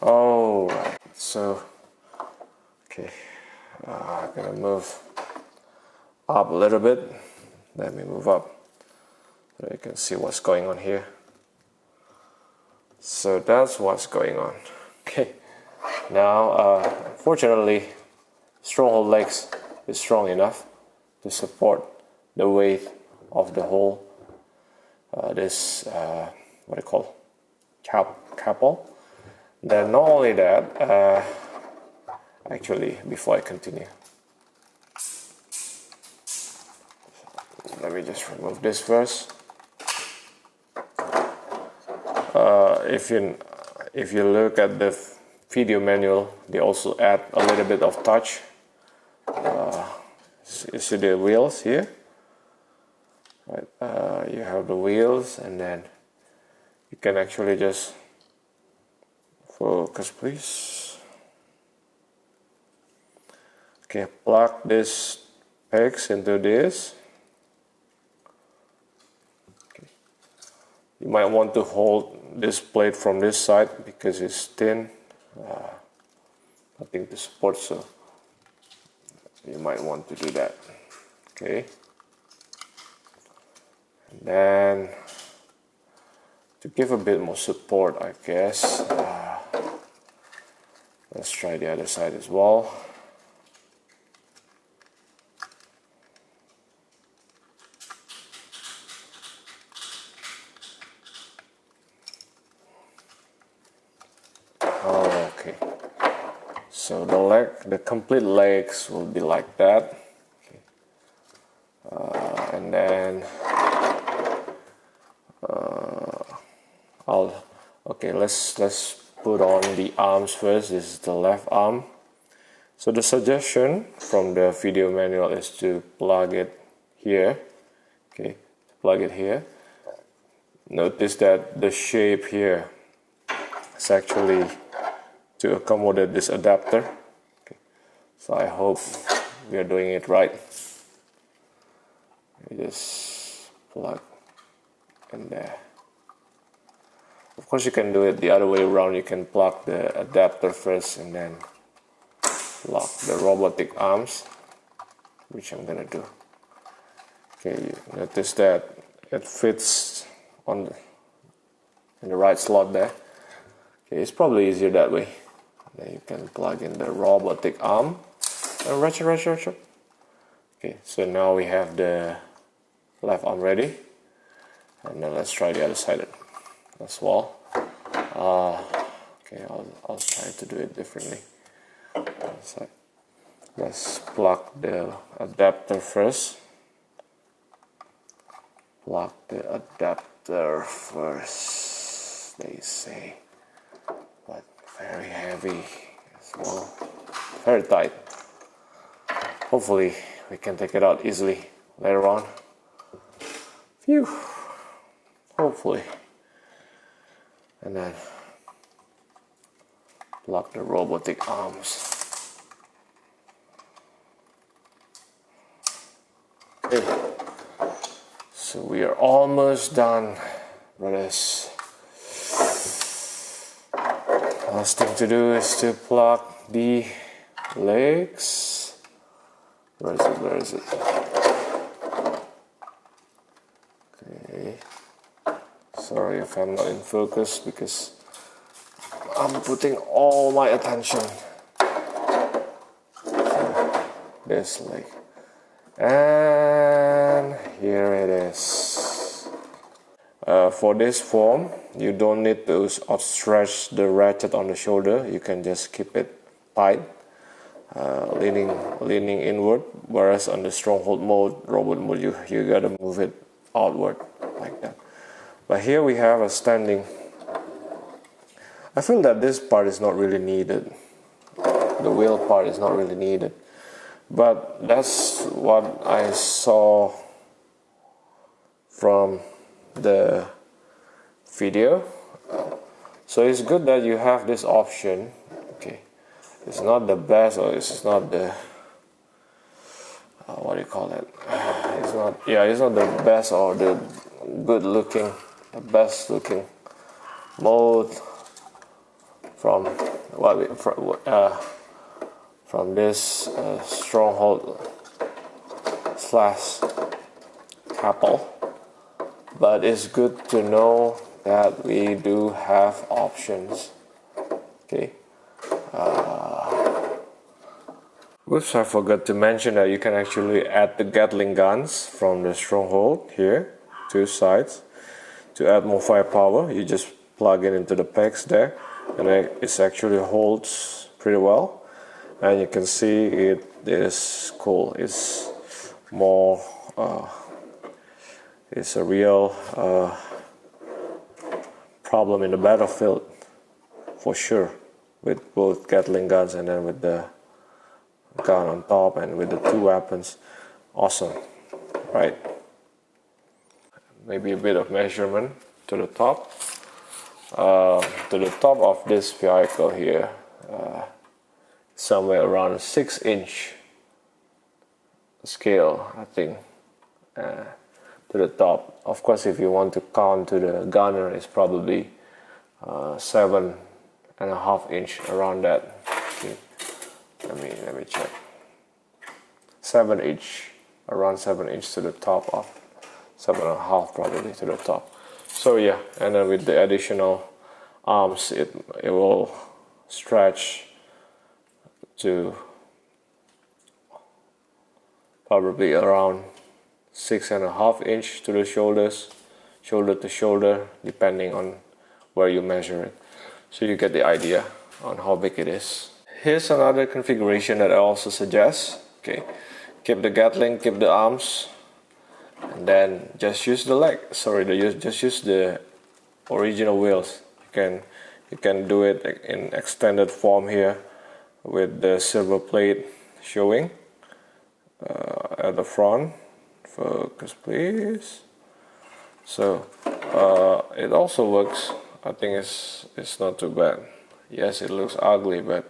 Alright, so okay, I'm gonna move up a little bit. Let me move up so you can see what's going on here. So that's what's going on. Okay, now unfortunately Stronghold legs is strong enough to support the weight of the whole this what do you call couple. Then not only that, actually before I continue, let me just remove this first. If you look at the video manual, they also add a little bit of touch. You see the wheels here, right? You have the wheels, and then you can actually just focus, please. Okay, plug this pegs into this. Okay. You might want to hold this plate from this side because it's thin. I think the support, so you might want to do that. Okay, and then to give a bit more support, I guess, let's try the other side as well. Oh, okay. So the complete legs will be like that. Okay. And then let's put on the arms first. This is the left arm. So the suggestion from the video manual is to plug it here. Okay, plug it here. Notice that the shape here is actually to accommodate this adapter. Okay. So I hope we are doing it right. We just plug in there. Of course you can do it the other way around. You can plug the adapter first and then lock the robotic arms, which I'm gonna do. Okay, you notice that it fits in the right slot there. Okay, it's probably easier that way. Then you can plug in the robotic arm and ratchet. Okay, so now we have the left arm ready, and then let's try the other side as well. Okay, I'll try to do it differently. So let's plug the adapter first. Plug the adapter first, they say, but very heavy as well, very tight. Hopefully we can take it out easily later on. Phew, hopefully. And then plug the robotic arms. Okay, so we are almost done, brothers. Last thing to do is to plug the legs. Where is it? Okay. Sorry if I'm not in focus because I'm putting all my attention to this leg. And here it is. For this form, you don't need to outstretch the ratchet on the shoulder. You can just keep it tight, leaning inward. Whereas on the Stronghold mode, robot mode, you gotta move it outward like that. But here we have a standing. I feel that this part is not really needed. The wheel part is not really needed. But that's what I saw from the video. So it's good that you have this option. Okay, it's not the best, or it's not the what do you call it? It's not the best or the good looking, the best looking mode from this Stronghold / Couple, but it's good to know that we do have options. Okay. Whoops, I forgot to mention that you can actually add the Gatling guns from the Stronghold here, two sides. To add more firepower, you just plug it into the pegs there, and it actually holds pretty well. And you can see it is cool. It's more. It's a real problem in the battlefield, for sure, with both Gatling guns and then with the gun on top and with the two weapons. Awesome, right? Maybe a bit of measurement to the top. To the top of this vehicle here. Somewhere around 6-inch scale, I think, to the top. Of course, if you want to count to the gunner, it's probably 7.5 inch, around that. Okay. Let me check. 7 inch, around 7 inch to the top of 7.5 probably to the top. So yeah, and then with the additional arms, it will stretch to probably around 6.5 inch to the shoulders, shoulder to shoulder, depending on where you measure it. So you get the idea on how big it is. Here's another configuration that I also suggest. Okay, keep the Gatling, keep the arms, and then just use the leg. Just use the original wheels. You can do it in extended form here, with the silver plate showing at the front. Focus please. So it also works. I think it's not too bad. Yes, it looks ugly, but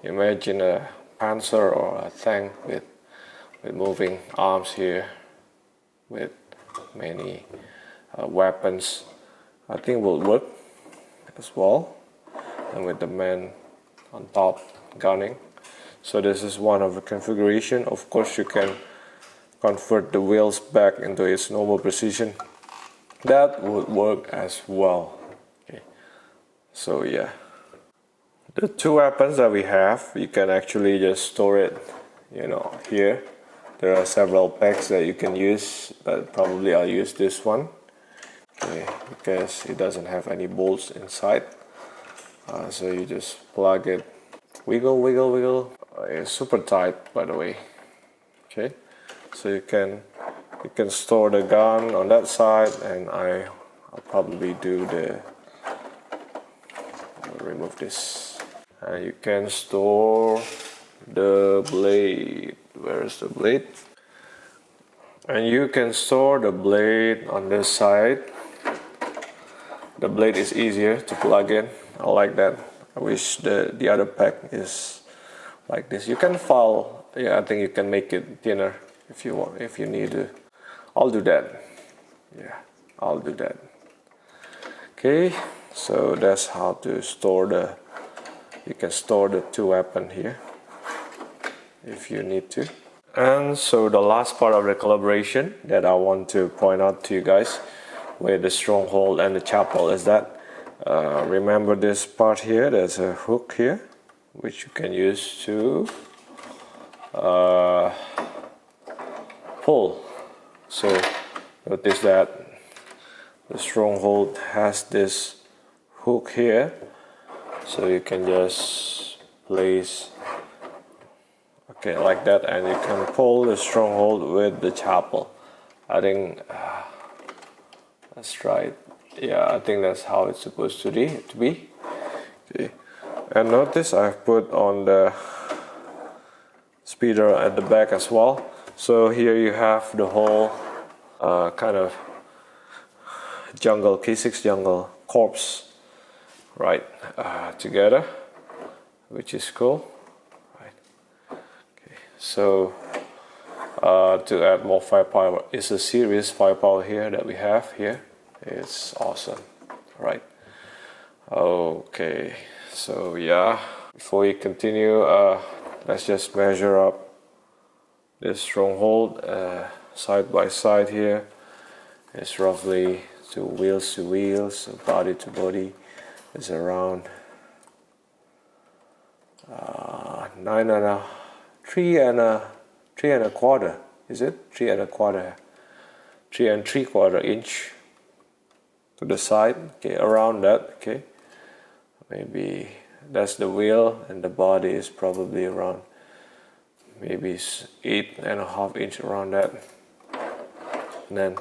imagine a panzer or a tank with moving arms here, with many weapons, I think will work as well, and with the man on top gunning. So this is one of the configuration. Of course, you can convert the wheels back into its normal precision. That would work as well. Okay. So yeah, the two weapons that we have, you can actually just store it, here. There are several packs that you can use, but probably I'll use this one, okay, because it doesn't have any bolts inside. So you just plug it, wiggle, wiggle, wiggle. It's super tight, by the way. Okay, so you can store the gun on that side, and I'll probably do remove this. And you can store the blade. Where is the blade? And you can store the blade on this side. The blade is easier to plug in. I like that. I wish the other pack is like this. You can file. Yeah, I think you can make it thinner if you want, if you need to. I'll do that. Yeah, I'll do that. Okay, so that's how to store you can store the two weapons here if you need to. And so the last part of the collaboration that I want to point out to you guys with the Stronghold and the chapel is that remember this part here, there's a hook here which you can use to pull. So notice that the Stronghold has this hook here, so you can just place like that, and you can pull the Stronghold with the chapel. I think let's try it. Yeah, I think that's how it's supposed to be. Okay. And notice I've put on the speeder at the back as well. So here you have the whole kind of jungle, K6 jungle corpse, right, together, which is cool. So to add more firepower, it's a serious firepower here that we have here. It's awesome, right? Okay, so yeah, before we continue, let's just measure up this Stronghold side by side here. It's roughly to wheels, body to body. It's around 3 and a quarter, is it? 3 and a quarter, 3 and 3/4 inch to the side, okay, around that, okay. Maybe that's the wheel, and the body is probably around maybe 8.5 inch around that. And then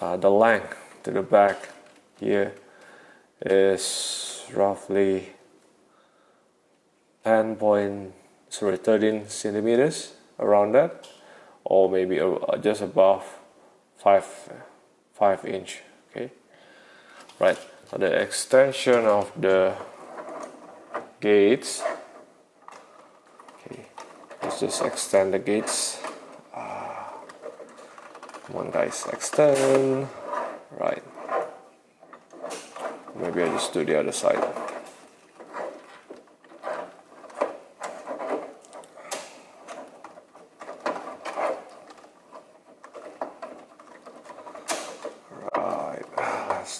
the length to the back here is roughly 13 centimeters around that, or maybe just above 5 inch. Okay, right. So the extension of the gates. Okay, let's just extend the gates. Come on, guys, extend. Right. Maybe I just do the other side.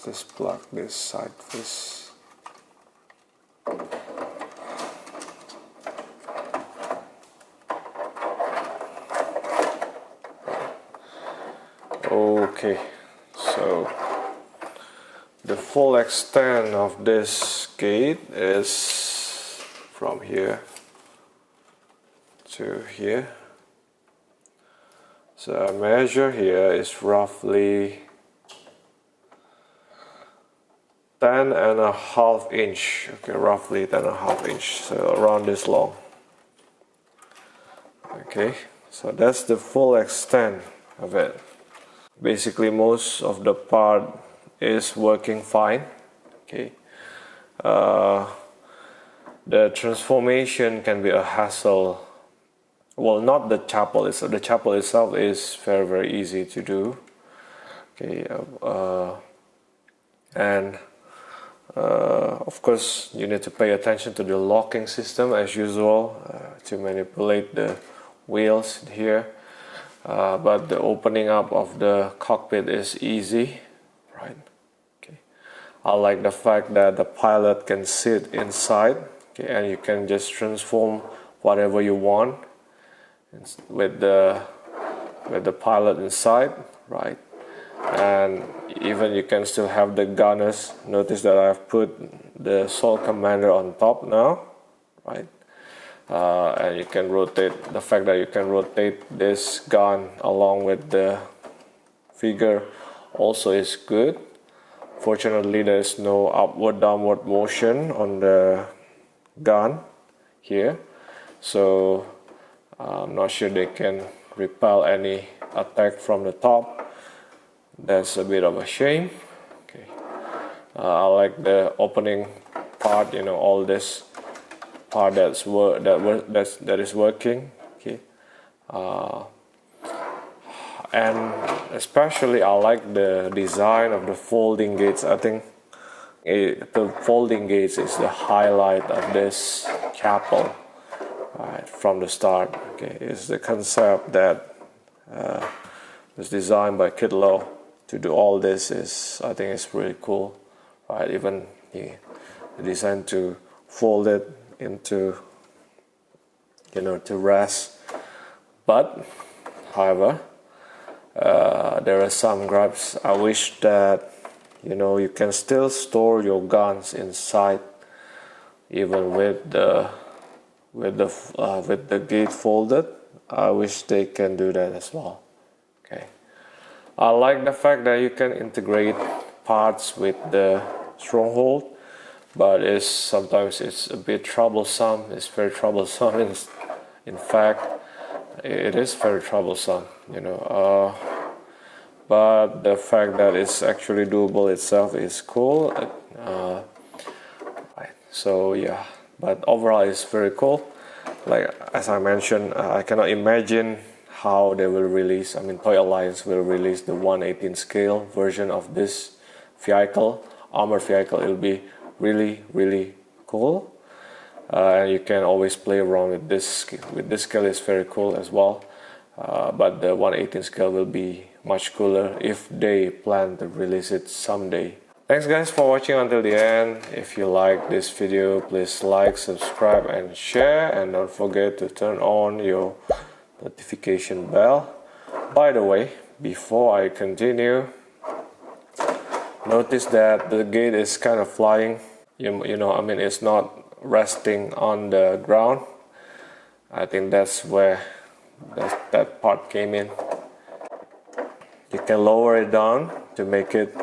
Just plug this side first. Okay, so the full extent of this gate is from here to here. So a measure here is roughly 10.5 inch. Okay, roughly 10.5 inch. So around this long. Okay, so that's the full extent of it. Basically, most of the part is working fine. Okay, the transformation can be a hassle well, not the chapel. The chapel itself is very easy to do. Okay, and of course you need to pay attention to the locking system as usual to manipulate the wheels here, but the opening up of the cockpit is easy, right? Okay, I like the fact that the pilot can sit inside, okay, and you can just transform whatever you want with the pilot inside, right? And even you can still have the gunners. Notice that I've put the Sol Commander on top now, right? And you can rotate, the fact that you can rotate this gun along with the figure also is good. Fortunately, there is no upward downward motion on the gun here, so I'm not sure they can repel any attack from the top. That's a bit of a shame. Okay, I like the opening part, you know, all this part that is working. Okay, and especially I like the design of the folding gates. I think the folding gates is the highlight of this chapel, right, from the start. Okay, it's the concept that was designed by Kit Lo to do all this. Is, I think it's really cool, right? Even the design to fold it into, you know, to rest. But however, there are some gripes. I wish that, you know, you can still store your guns inside even with the gate folded. I wish they can do that as well. Okay, I like the fact that you can integrate parts with the Stronghold, but sometimes it's a bit troublesome. It's very troublesome. In fact, it is very troublesome, you know. But the fact that it's actually doable itself is cool. Right. So yeah, but overall it's very cool. Like as I mentioned, I cannot imagine how they will release. I mean, Toy Alliance will release the 1/18 scale version of this vehicle, armored vehicle. It'll be really cool. And you can always play around with this. With this scale is very cool as well. But the 1/18 scale will be much cooler if they plan to release it someday. Thanks guys for watching until the end. If you like this video, please like, subscribe and share, and don't forget to turn on your notification bell. By the way, before I continue, notice that the gate is kind of flying. You know, I mean, it's not resting on the ground. I think that's where that part came in. You can lower it down to make it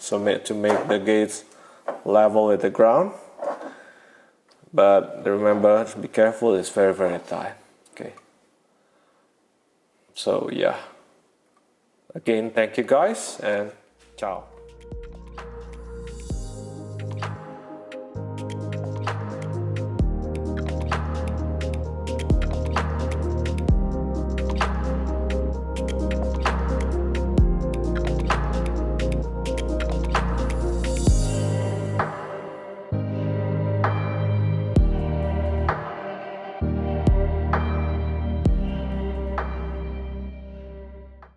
to make the gates level with the ground. But remember, be careful, it's very tight. Okay. So yeah. Again, thank you guys and ciao.